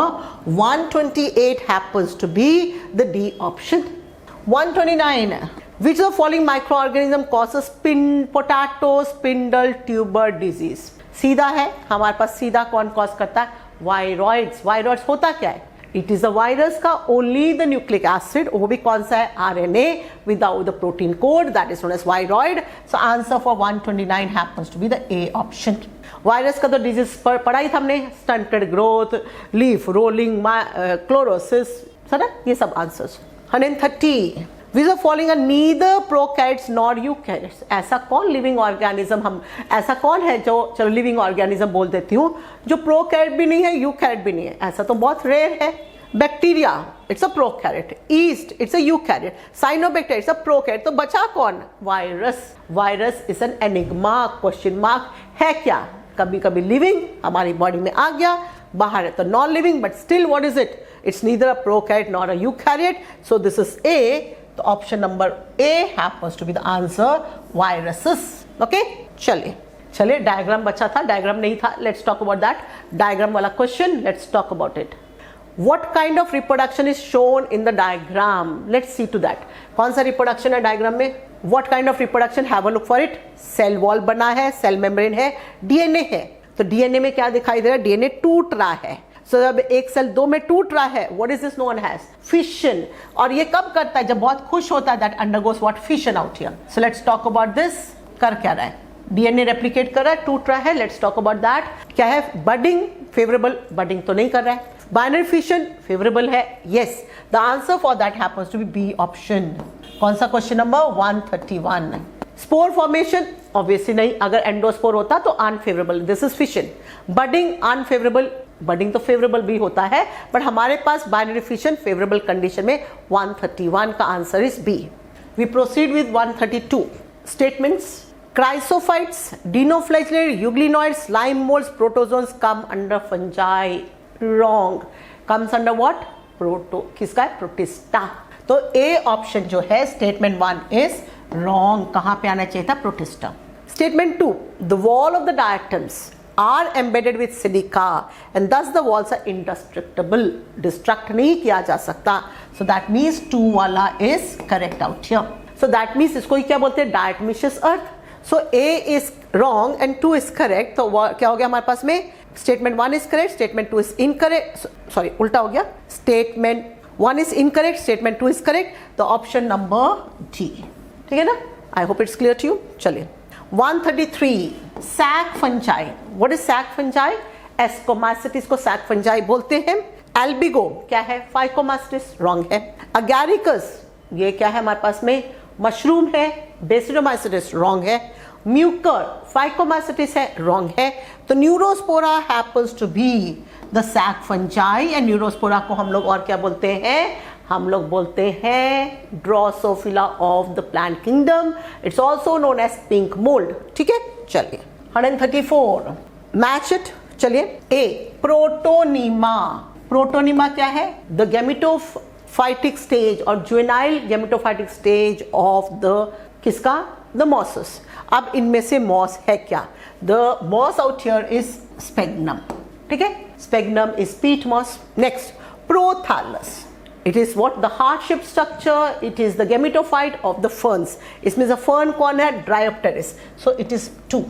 128 happens to be the D option. 129 which of the following microorganism causes potato spindle tuber disease? सीधा है हमारे पास. सीधा कौन cause करता है? Viroids. Viroids होता क्या है? इट इज अ वायरस का ओनली द न्यूक्लिक एसिड, वो भी कौन सा है, RNA without the protein code, that is known as viroid. So answer for 129 happens to be the A option. Virus का तो डिजीज पढ़ा ही था हमने, stunted growth, leaf rolling, chlorosis, है ना, ये सब answers. 130 Which of following are neither prokaryotes nor eukaryotes? ऐसा कौन लिविंग ऑर्गेनिज्म, हम ऐसा कौन है जो, चलो लिविंग ऑर्गेनिज्म बोल देती हूँ, जो प्रोकैरियोट भी नहीं है यूकैरियोट भी नहीं है, ऐसा तो बहुत रेयर है. Bacteria it's a prokaryote, east it's a eukaryote, cyanobacteria it's a prokaryote, तो बचा कौन, virus. Virus is an enigma, question mark है क्या, कभी कभी लिविंग हमारी बॉडी में आ गया, बाहर है तो non living, but still what is it, it's neither a prokaryote nor a eukaryote. So this is A. तो option number A happens to be the answer, viruses. Okay, चलिए डायग्राम बचा था, डायग्राम नहीं था, let's talk about that. Diagram वाला question, let's talk about it. What kind of reproduction is shown in the diagram? Let's see to that. कौन सा reproduction है diagram में? What kind of reproduction? Have a look for it. Cell wall बना है, cell membrane है, DNA है. तो DNA में क्या दिखाई दे रहा है, डीएनए टूट रहा है. So, जब एक सेल दो में टूट रहा है, what is this known as? Fission. और ये कब करता है, जब बहुत खुश होता है, that undergoes what? Fission out here. So let's talk about this. कर क्या रहा है, डीएनए रेप्लिकेट कर रहा है, टूट रहा है. Let's talk about that. क्या है, बडिंग, फेवरेबल, बडिंग तो नहीं कर रहा है. बाइनरी फिशन फेवरेबल है, yes. The answer for that happens to be B option. कौन सा question number 131. Spore formation obviously नहीं, अगर एंडोस्पोर होता तो unfavourable, this is fission. Budding unfavourable, budding तो फेवरेबल भी होता है, बट हमारे पास बाइनरी फिशन फेवरेबल कंडीशन में 131 का आंसर is B. We proceed with 132 statements. Chrysophytes, dinoflagellate, euglenoids, slime molds, protozoans come under fungi. Wrong. Comes under what? किसका है, प्रोटिस्टा. तो ए ऑप्शन जो है स्टेटमेंट 1 इज रॉन्ग. कहां पे आना चाहिए था, Protista. Statement 2, the wall of the diatoms are embedded with silica and thus the walls are indestructible. Destruct नहीं किया जा सकता. सो दैट मीन्स 2 वाला is correct out here. So that means इसको ही क्या बोलते हैं, diatomaceous earth. So A is wrong and 2 is correct. तो क्या हो गया हमारे पास में, statement 1 is correct, statement 2 is incorrect, sorry उल्टा हो गया, statement 1 is incorrect, statement 2 is correct. तो ऑप्शन नंबर डी. ठीक है ना, I hope it's clear to you. चलिए 133 sac fungi. What is sac fungi? Ascomycetes को सैक फंजाई बोलते हैं. एल्बिगो क्या है, फाइकोमासिटिस, रॉन्ग है. अगैरिकस ये क्या है हमारे पास में, मशरूम है. बेसिडोमाइसिटिस रॉन्ग है. म्यूकर फाइकोमासिटिस है, रॉन्ग है. तो neurospora happens to be the sac fungi and neurospora को हम लोग और क्या बोलते हैं, हम लोग बोलते हैं drosophila of the plant kingdom. It's also known as pink mould. ठीक है, चलिए 134 मैच इट. चलिए ए, प्रोटोनीमा. प्रोटोनीमा क्या है, द गैमेटोफाइटिक स्टेज और juvenile gametophytic stage of the किसका, द मॉसस. अब इनमें से मॉस है क्या, the moss out here is Sphagnum. ठीक है, Sphagnum is peat moss. Next prothallus. It is what, the heart shape structure. It is the gametophyte of the ferns. इसमें the fern कौन है, Dryopteris. So it is 2.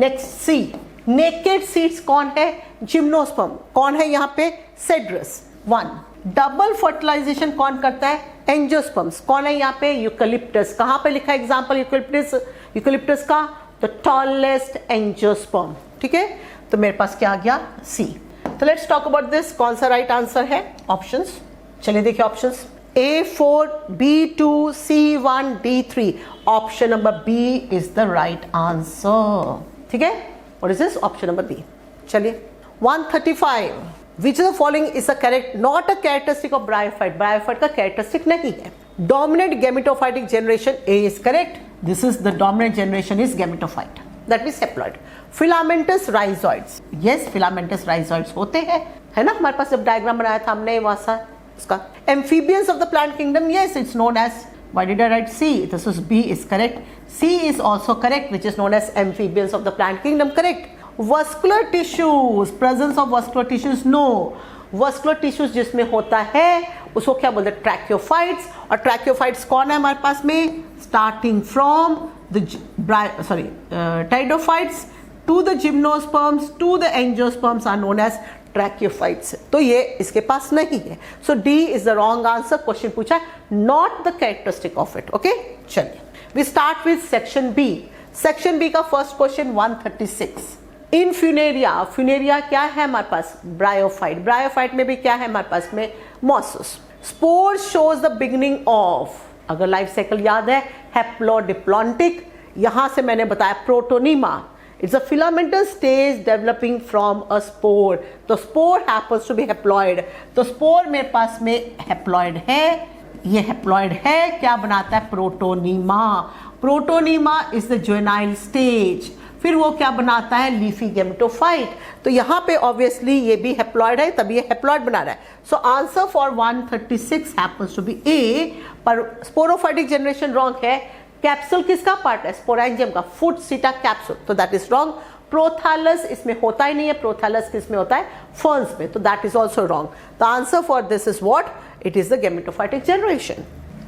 Next C, naked seeds कौन है, gymnosperm. कौन है यहाँ पे, cedrus. 1. Double fertilisation कौन करता है, एंजियोस्पर्म्स. कौन है यहाँ पे, यूकलिप्टस. कहाँ पे लिखा है एग्जाम्पल यूकलिप्टस का, द टॉलेस्ट एंजियोस्पर्म. ठीक है, तो मेरे पास क्या आ गया, सी. तो लेट्स टॉक अबाउट दिस. कौन सा राइट आंसर है, ऑप्शंस. चलिए देखिए options, A4, B2, C1, D3. Option number B is the right answer. ठीक है, what is this, option number B. चलिए 135 Which of the following is a correct, not a characteristic of bryophyte. Bryophyte का characteristic नहीं है. Dominant gametophytic generation, A is correct. This is the dominant generation is gametophyte. That means haploid. Filamentous rhizoids. Yes, filamentous rhizoids होते हैं, है ना. हमारे पास जब diagram बनाया था हमने वहाँ सा इसका. Amphibians of the plant kingdom. Yes, it's known as. Why did I write C? This is B is correct. C is also correct, which is known as amphibians of the plant kingdom. Correct. Vascular tissues, presence of vascular tissues, no. Vascular tissues जिसमें होता है उसको क्या बोलते हैं, tracheophytes. और tracheophytes कौन है हमारे पास में, starting from the pteridophytes to the gymnosperms to the angiosperms are known as tracheophytes, तो ये इसके पास नहीं है। So D is the wrong answer. Question पूछा not the characteristic of it. Okay, चलिए we start with section B. Section B का first question 136। In Funaria, Funaria क्या है हमारे पास? ब्रायोफाइट। ब्रायोफाइट में भी क्या है हमारे पास में? Mosses. Spore shows the beginning of, अगर लाइफ साइकिल याद है, हैप्लोडिप्लॉन्टिक। यहां से मैंने बताया protonema, it's a filamental stage developing from a spore. तो spore happens to be haploid, तो स्पोर मेरे पास में हैप्लॉइड है, ये हैप्लॉइड है, क्या बनाता है? Protonema. Protonema is the juvenile stage. फिर वो क्या बनाता है? Leafy gametophyte. तो यहाँ पे ऑब्वियसली ये भी हैप्लॉइड है, तभी ये हैप्लॉइड बना रहा है। So answer for 136 happens to be A. पर स्पोरोफाइटिक जनरेशन रॉन्ग है। कैप्सूल किसका पार्ट है? स्पोरेंजियम का, फुट सीटा कैप्सूल, तो दैट इज रॉन्ग। प्रोथैलस इसमें होता ही नहीं है, प्रोथैलस किसमें होता है? फर्न्स में, तो that is also wrong. The answer for this is what? It is the gametophytic generation.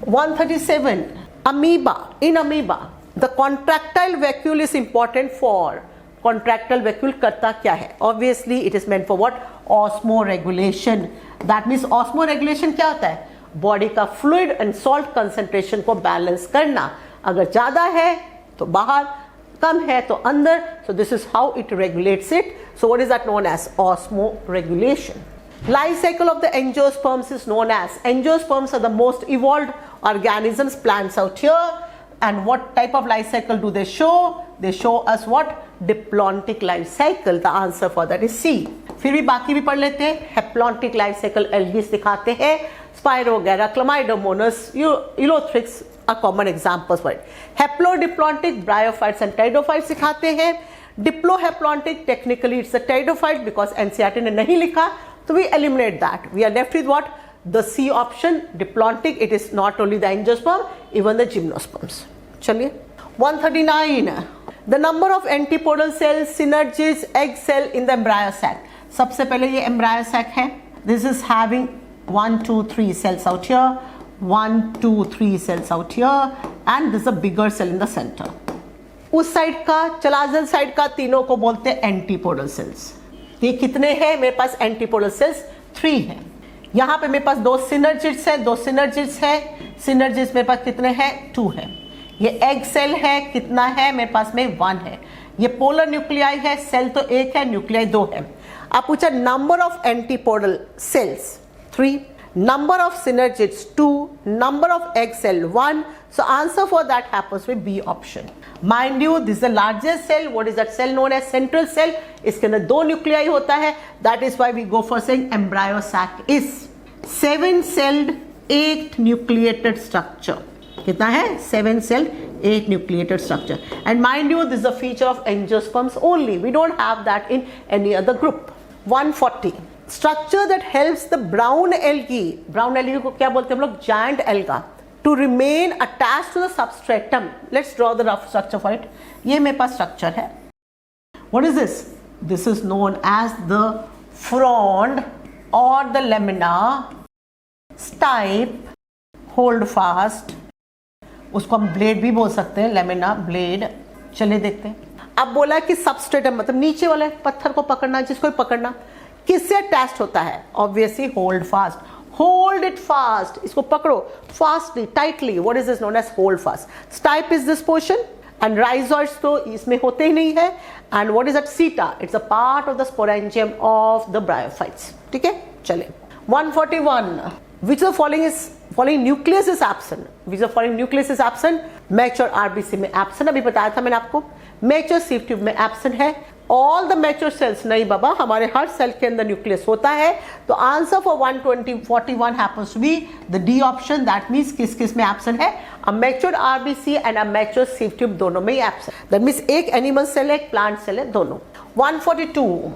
137 amoeba. In amoeba the contractile vacuole is important for, contractile vacuole करता क्या है? Obviously it is meant for what? Osmo regulation. That means osmo regulation क्या होता है? Body का fluid and salt concentration को balance करना। अगर ज्यादा है तो बाहर, कम है तो अंदर। So this is how it regulates it. So what is that known as? Osmoregulation. Life cycle of the angiosperms is known as, angiosperms are the most evolved organisms, plants out here. And what type of life cycle do they show? They show us what? Diplontic life cycle. The answer for that is C. फिर भी बाकी भी पढ़ लेते हैं। Haplontic life cycle algae दिखाते हैं, spiro वगैरह, Chlamydomonas, Elothrics are common examples for it. Haplodiplontic bryophytes and pteridophytes सिखाते हैं। Diplohaplontic technically it's a pteridophyte because NCERT ने नहीं लिखा, so we eliminate that. We are left with what? The C option, diplontic. It is not only the angiosperm, even the gymnosperms. चलिए 139. The number of antipodal cells, synergids, egg cell in the embryo sac. सबसे पहले ये embryo sac है. This is having 1, 2, 3 cells out here, 1, 2, 3 cells out here, and this is a bigger cell in the center. उस side का, चलाजल side का, तीनों को बोलते हैं एंटीपोडल सेल्स। ये कितने हैं मेरे पास? एंटीपोडल सेल्स 3 हैं। यहाँ पे मेरे पास 2 सिनर्जिड्स है, 2 सिनर्जिड्स है। सिनर्जिड्स मेरे पास कितने हैं? 2 है। ये एग सेल है, कितना है मेरे पास में? 1 है। ये पोलर न्यूक्लियाई है, सेल तो 1 है, न्यूक्लियाई 2 है। आप पूछा number of antipodal cells 3, number of synergids 2, number of egg cell 1. So answer for that happens with B option. Mind you, this is the largest cell. What is that cell known as? Central cell. इसके अंदर 2 nuclei होता है. That is why we go for saying embryo sac is 7-celled 8 nucleated structure. कितना है? 7-celled 8 nucleated structure. And mind you, this is a feature of angiosperms only. We don't have that in any other group. 140. Structure that helps the brown algae को क्या बोलते हैं हम लोग? Giant alga to remain attached to the substratum. Let's draw the rough structure for it. ये मेरे पास structure है. What is this? This is known as the frond or the lamina, stipe, hold fast. उसको हम blade भी बोल सकते हैं, lamina, blade. चलिए देखते हैं। अब बोला कि substratum मतलब नीचे वाले पत्थर को पकड़ना, जिसको भी पकड़ना, किससे अटैच्ड होता है? Obviously holdfast, hold it fast, इसको पकड़ो fastly, tightly. What is this known as? Holdfast. Stipe is this portion and rhizoids तो इसमें होते ही नहीं है। And what is that? Seta, it's a part of the sporangium of the bryophytes. ठीक है, चलिए 141. Which of the following nucleus is absent? Which of the following nucleus is absent? Mature RBC में absent, अभी बताया था मैंने आपको। Mature sieve tube में absent है। All the mature cells नहीं बाबा, हमारे हर सेल के अंदर न्यूक्लियस होता है। तो answer for 141 happens to be the D option. That means किस किस में absent है? A mature RBC and a mature sieve tube दोनों में ही absent. That means एक एनिमल सेल है, एक प्लांट सेल है, दोनों। 142.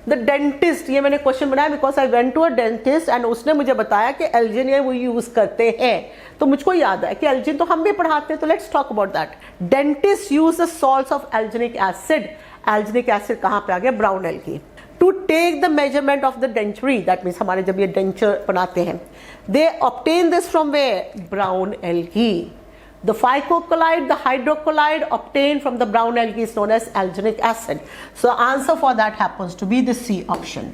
द डेंटिस्ट, ये मैंने क्वेश्चन बनाया because I went to a dentist and उसने मुझे बताया कि एल्जिन ये वो यूज करते हैं, तो मुझको याद है कि एल्जिन तो हम भी पढ़ाते हैं, तो let's talk about that. Dentist use the salts of alginic acid. Alginic acid कहाँ पे आ गया? Brown algae. To take the measurement of the denture, that means हमारे जब ये डेंचर बनाते हैं, they obtain this from where? Brown algae. The phycocholide, the hydrocolide obtained from the brown algae is known as alginic acid. So answer for that happens to be the C option.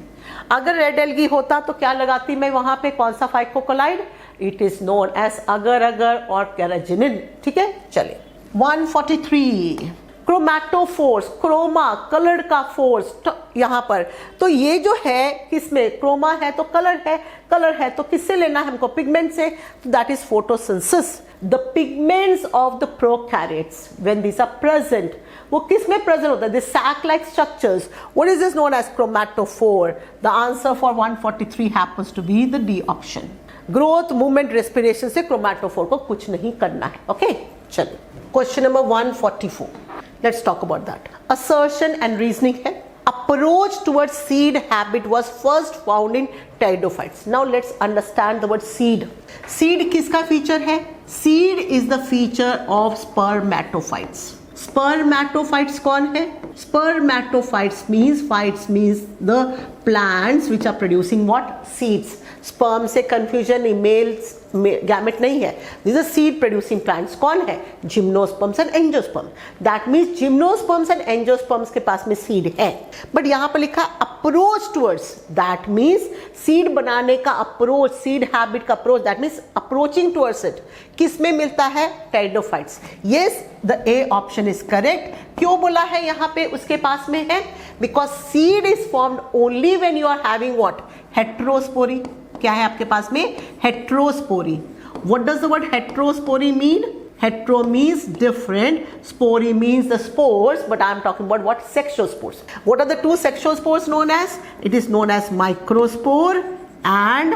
अगर red algae होता तो क्या लगाती मैं वहां पे, कौन सा फाइकोकोलाइड, इट इज नोन एज अगर अगर और कैराजिनिन। ठीक है, चलिए 143 क्रोमैटोफोर्स, क्रोमा कलर का फोर्स यहां पर, तो ये जो है किसमें, क्रोमा है तो कलर है, कलर है तो किससे लेना है हमको, पिगमेंट से, that is photosynthesis. The pigments of the prokaryotes when these are present, वो किस में प्रेजेंट होता है, this sac like structures, what is this known as chromatophore. The answer for 143 happens to be the D option. Growth, movement, respiration से chromatophore को कुछ नहीं करना है। ओके, चलिए question number 144, let's talk about that. Assertion and reasoning है. Approach towards seed habit was first found in pteridophytes. Now let's understand the word seed. Seed किसका feature है? Seed is the feature of spermatophytes. Spermatophytes कौन है? Spermatophytes means the plants which are producing what? Seeds. Sperm से confusion, mails gamete नहीं है, this is seed producing plants. कौन है? Gymnosperms and angiosperm. That means gymnosperms and angiosperms के पास में seed है, बट यहां पर लिखा approach towards, that means seed बनाने का अप्रोच, सीड हैबिट का approach, that means approaching towards it किस में मिलता है? Pteridophytes. Yes, the A option is correct. क्यों बोला है यहां पे उसके पास में है? Because seed is formed only when you are having what? Heterospory. क्या है आपके पास में? Heterospory. What does the word heterospory mean? hetero means different, spore means the spores, but I am talking about what? Sexual spores. What are the two sexual spores known as? It is known as microspore and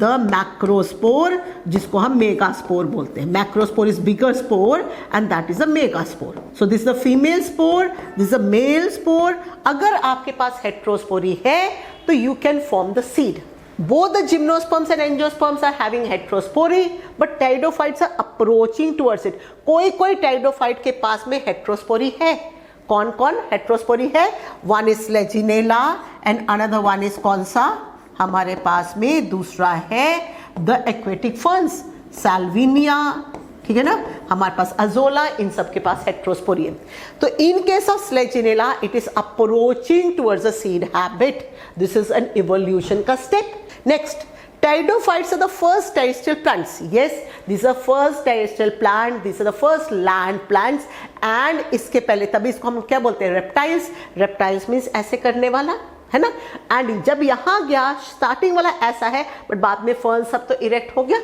the macrospore, जिसको हम megaspore बोलते हैं. Macrospore is bigger spore and that is a megaspore. So this is the female spore, this is a male spore. अगर आपके पास heterospory है तो you can form the seed. Both the gymnosperms and angiosperms are having heterospory, but pteridophytes are approaching towards it. कोई pteridophyte के पास में heterospory है. कौन कौन heterospory है? One is Legionella and another one is कौन सा? हमारे पास में दूसरा है the aquatic ferns, Salvinia, ठीक है ना, हमारे पास अजोला, इन सब के पास हेटेरोस्पोरी है. तो in case of Selaginella it is approaching towards the seed habit. This is an evolution का step. Next, pteridophytes are the first terrestrial plants. Yes, these are first terrestrial plant, these are the first land plants. and इसके पहले तभी इसको हम क्या बोलते हैं? Reptiles. Reptiles means ऐसे करने वाला, है ना. एंड जब यहाँ गया स्टार्टिंग वाला ऐसा है, बट बाद में फर्न सब तो इरेक्ट हो गया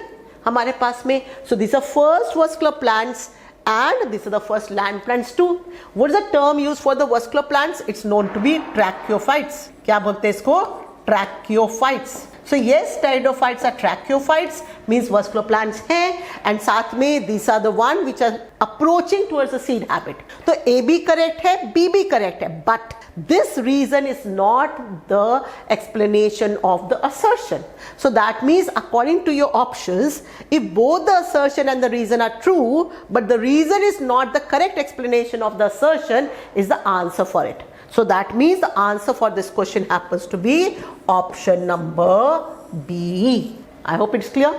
हमारे पास में. So this are first vascular plants and these are the first land plants too. What is the term used for the vascular plants? It's known to be tracheophytes. क्या बोलते हैं इसको? Tracheophytes. So yes, pteridophytes are tracheophytes, means vascular plants हैं, and साथ में these are the one which are approaching towards the seed habit. तो A भी correct है, B भी correct है, but this reason is not the explanation of the assertion. So that means according to your options, if both the assertion and the reason are true, but the reason is not the correct explanation of the assertion, is the answer for it. So that means the answer for this question happens to be option number B. I hope it's clear.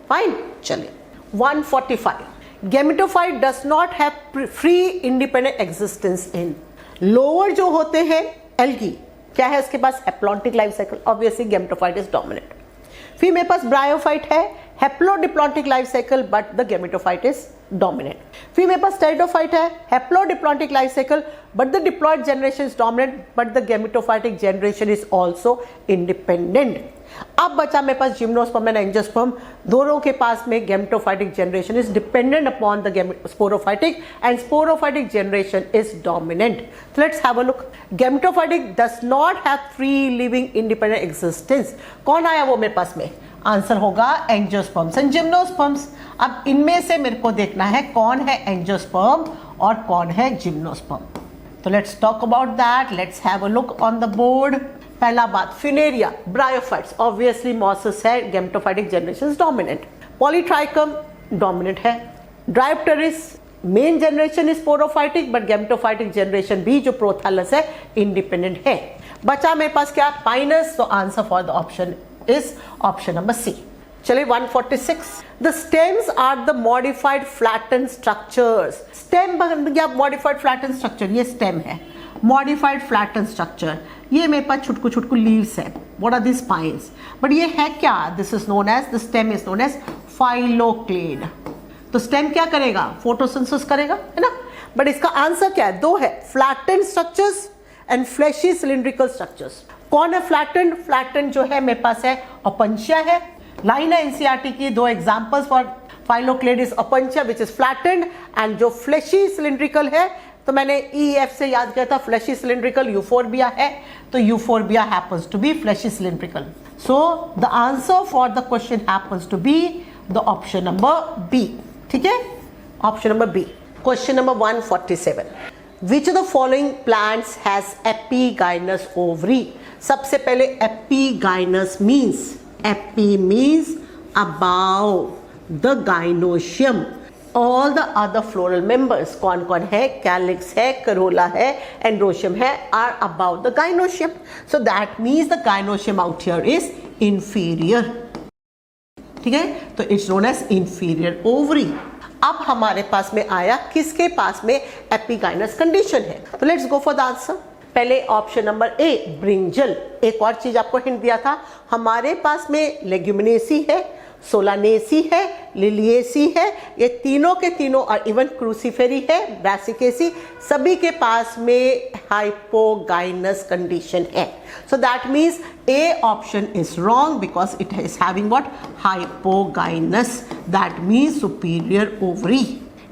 Fine. चलिए 145. Gametophyte does not have free independent existence in. Lower जो होते हैं algae, क्या है उसके पास? Haplontic life cycle. Obviously gametophyte is dominant. फिर मेरे पास bryophyte है, haplodiploidic life cycle, but the gametophyte is dominant. फिर मेरे पास pteridophyte है, haplodiploidic life cycle, but the diploid generation is dominant, but the gametophytic generation is also independent. अब बचा मेरे पास gymnosperm and angiosperm, दोनों के पास में gametophytic generation is dependent upon the sporophytic and sporophytic generation is dominant. So let's have a look. Gametophytic does not have free living independent existence. कौन आया वो मेरे पास में? आंसर होगा एंजियोस्पर्म्स एंड जिम्नोस्पर्म्स. अब इनमें से मेरे को देखना है कौन है एंजियोस्पर्म और कौन है जिम्नोस्पर्म. तो let's talk about that. Let's have a look on the board. पहला बात, फिनेरिया, ब्रायोफाइट्स, ऑब्वियसली मॉसस है, gametophytic generation dominant. Polytrichum dominant है. Dryopteris main generation is sporophytic, but gametophytic generation भी जो प्रोथैलस है इंडिपेंडेंट है. बचा मेरे पास क्या? पाइनस. तो answer for the option is option number C. चलिए 146. The stems are the modified flattened structures. Stem बन गया modified flattened structure, ये stem है. मॉडिफाइड फ्लैटन स्ट्रक्चर, ये मेरे पास छुटकू छुटकू लीव्स है, what are the spines, but ये है क्या, this is known as, the stem is known as phylloclade. तो स्टेम क्या करेगा, फोटोसिंथेसिस करेगा, है ना। बट इसका आंसर क्या है, दो है, flattened structures and fleshy cylindrical structures. कौन है फ्लैटेंड, फ्लैटेंड जो है मेरे पास है ओपंशिया है। लाइन है एनसीईआरटी की, दो examples for phylloclade is Opuntia which is flattened, and जो फ्लैशी सिलिंड्रिकल है तो मैंने EF से याद किया था, फ्लैशी सिलिंड्रिकल यूफोर्बिया है, तो Euphorbia happens to be fleshy cylindrical. So the answer for the question happens to be the option number B, ठीक है, option number B. Question number 147, which of the following plants has epigynous ovary. सबसे पहले epigynous means, epi means about, the gynoecium, all the other floral members, कौन कौन है, calyx है, corolla है, androecium है, are about the gynoecium. So that means the gynoecium out here is inferior, ठीक है, तो it's known as inferior ovary. अब हमारे पास में आया किसके पास में एपीगाइनस कंडीशन है, तो let's go for the answer. पहले ऑप्शन नंबर ए ब्रिंजल। एक और चीज आपको हिंट दिया था, हमारे पास में लेग्यूमिनेसी है, सोलानेसी है, लिलिएसी है, ये तीनों के तीनों, और इवन क्रूसीफेरी है, ब्रासिकेसी, सभी के पास में हाइपोगाइनस कंडीशन है। So that means A option is wrong because it is having what, hypogynous, that means superior ovary.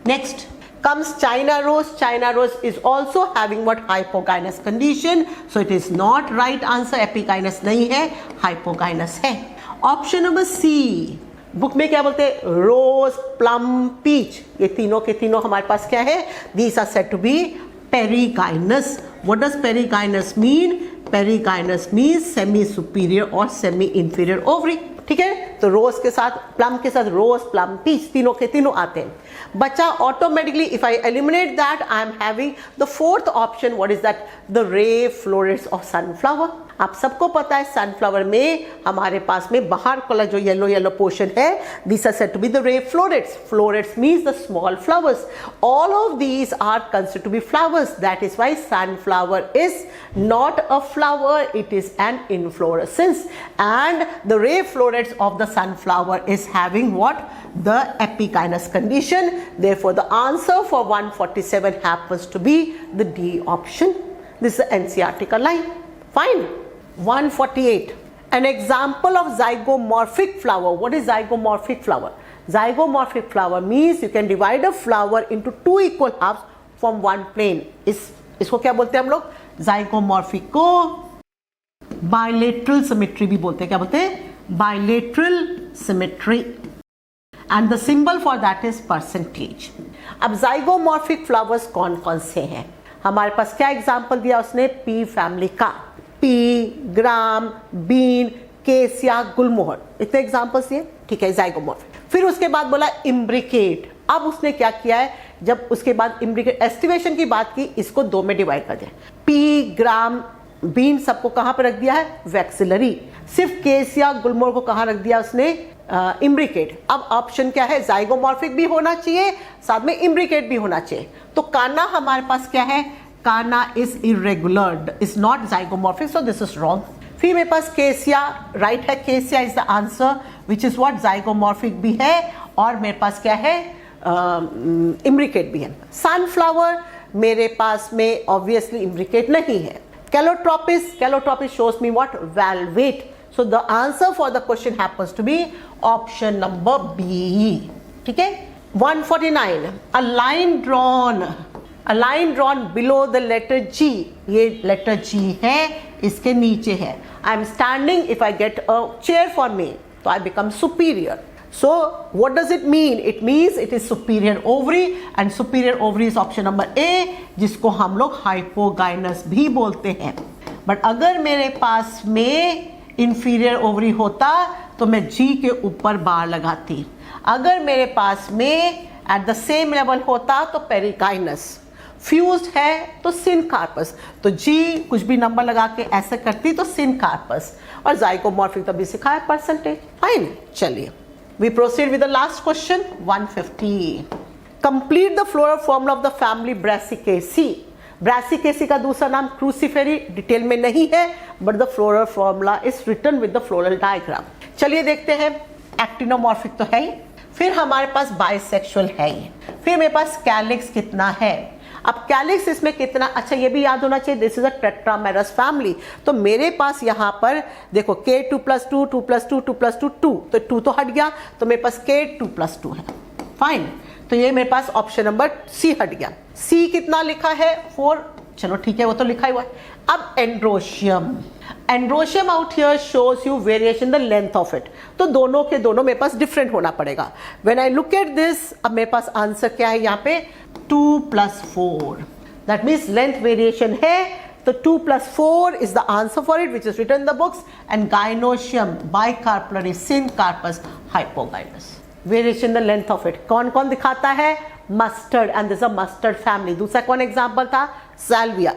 Next comes China rose. China rose is also having what, hypogynous condition, so it is not right answer, epigynous नहीं है, hypogynous है। Option number सी, book में क्या बोलते हैं, रोज, plum, peach, ये तीनों के तीनों हमारे पास क्या है, these are said to be perigynous. What does perigynous mean? Perigynous means semi superior or semi inferior ovary, ठीक है। तो रोज के साथ, प्लम के साथ रोज, प्लम, पीच, तीनों के तीनों आते हैं। बच्चा automatically, if I eliminate that, I am having the fourth option, what is that, the ray florets of sunflower. आप सबको पता है सनफ्लावर में हमारे पास में बाहर वाला जो येलो येलो पोर्शन है, this are said to be the ray florets. Florets means the small flowers, all of these are considered to be flowers, that is why sunflower is not a flower, it is an inflorescence, and the ray florets of the sunflower is having what, the epigynous condition. Therefore the answer for 147 happens to be the D option. This is the NCERT line. Fine. 148, an example of zygomorphic flower. What is zygomorphic flower? Zygomorphic flower means you can divide a flower into two equal halves from one plane. इसको क्या बोलते हैं हम लोग, zygomorphic को bilateral symmetry भी बोलते हैं, क्या बोलते हैं, bilateral symmetry, and the symbol for that is percentage. अब zygomorphic flowers कौन कौन से हैं, हमारे पास क्या एग्जाम्पल दिया उसने, पी फैमिली का, पी, ग्राम, बीन, केसिया, गुलमोहर, इतने एग्जाम्पल्स दिए, ठीक है, zygomorphic। फिर उसके बाद बोला इम्ब्रिकेट। अब उसने क्या किया है, जब उसके बाद इम्ब्रिकेट एस्टिमेशन की बात की, इसको दो में डिवाइड कर दिया, पी, ग्राम, बीन सबको कहां पर रख दिया है, वैक्सिलरी। सिर्फ केसिया, गुलमोहर को कहां रख दिया उसने, इम्ब्रिकेट। अब ऑप्शन क्या है, जाइगोमॉर्फिक भी होना चाहिए, साथ में इम्ब्रिकेट भी होना चाहिए। तो काना हमारे पास क्या है, काना is irregular, is not zygomorphic, so this is wrong. फिर मेरे पास केसिया, राइट है, केसिया is the answer which is what, zygomorphic भी है, और मेरे पास क्या है, इम्ब्रिकेट भी है। सनफ्लावर मेरे पास में ऑब्वियसली इम्ब्रिकेट नहीं है। Calotropis shows me what, valvate. So the answer for the question happens to be option number B, ठीक है। 149, a line drawn below the letter G, ये letter G है, इसके नीचे है। I am standing, if I get a chair for me, तो I become superior. So what does it mean? It means it is superior ovary, and superior ovary is option number A, जिसको हम लोग hypogynous भी बोलते हैं। But अगर मेरे पास में inferior ovary होता तो मैं G के ऊपर बार लगाती। अगर मेरे पास में at the same level होता तो perigynous, फ्यूज्ड है तो सिनकार्पस, तो G कुछ भी नंबर लगा के ऐसे करती तो सिनकार्पस, और जाइगोमॉर्फिक तभी सिखाया परसेंटेज। फाइन, चलिए we proceed with the last question, 150. Complete the floral formula of the family Brassicaceae. Brassicaceae का दूसरा नाम क्रूसिफेरी, डिटेल में नहीं है, but the floral formula is written with the floral diagram. चलिए देखते हैं, एक्टिनोमॉर्फिक तो है ही, फिर हमारे पास बाइसेक्सुअल है ही, फिर मेरे पास कैलिक्स कितना है। अब कैलिक्स इसमें कितना, अच्छा ये भी याद होना चाहिए, this is a tetramerous family, तो मेरे पास यहाँ पर देखो K2 + 2 2 + 2 2 + 2 2, तो 2 तो हट गया, तो मेरे पास K2 + 2 है, फाइन। तो ये मेरे पास ऑप्शन नंबर सी हट गया। सी कितना लिखा है 4, चलो ठीक है वो तो लिखा हुआ है। अब androecium, androecium out here shows you variation the length of it, तो दोनों के दोनों मेरे पास डिफरेंट होना पड़ेगा। When I look at this, अब मेरे पास आंसर क्या है यहाँ पे 2 + 4, दैट मीन्स लेंथ वेरिएशन है, तो 2 + 4 is the answer for it which is written in the books. And gynoecium bicarpellary syncarpous hypogynous, variation the length of it कौन कौन दिखाता है, mustard, and this a mustard family. दूसरा कौन example था, Salvia.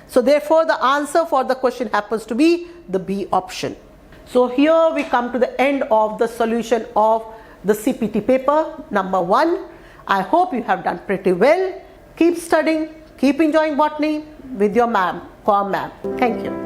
So therefore the answer for the question happens to be the B option. So here we come to the end of the solution of the CPT paper number 1. I hope you have done pretty well. Keep studying, keep enjoying botany with your ma'am, ma'am. Thank you.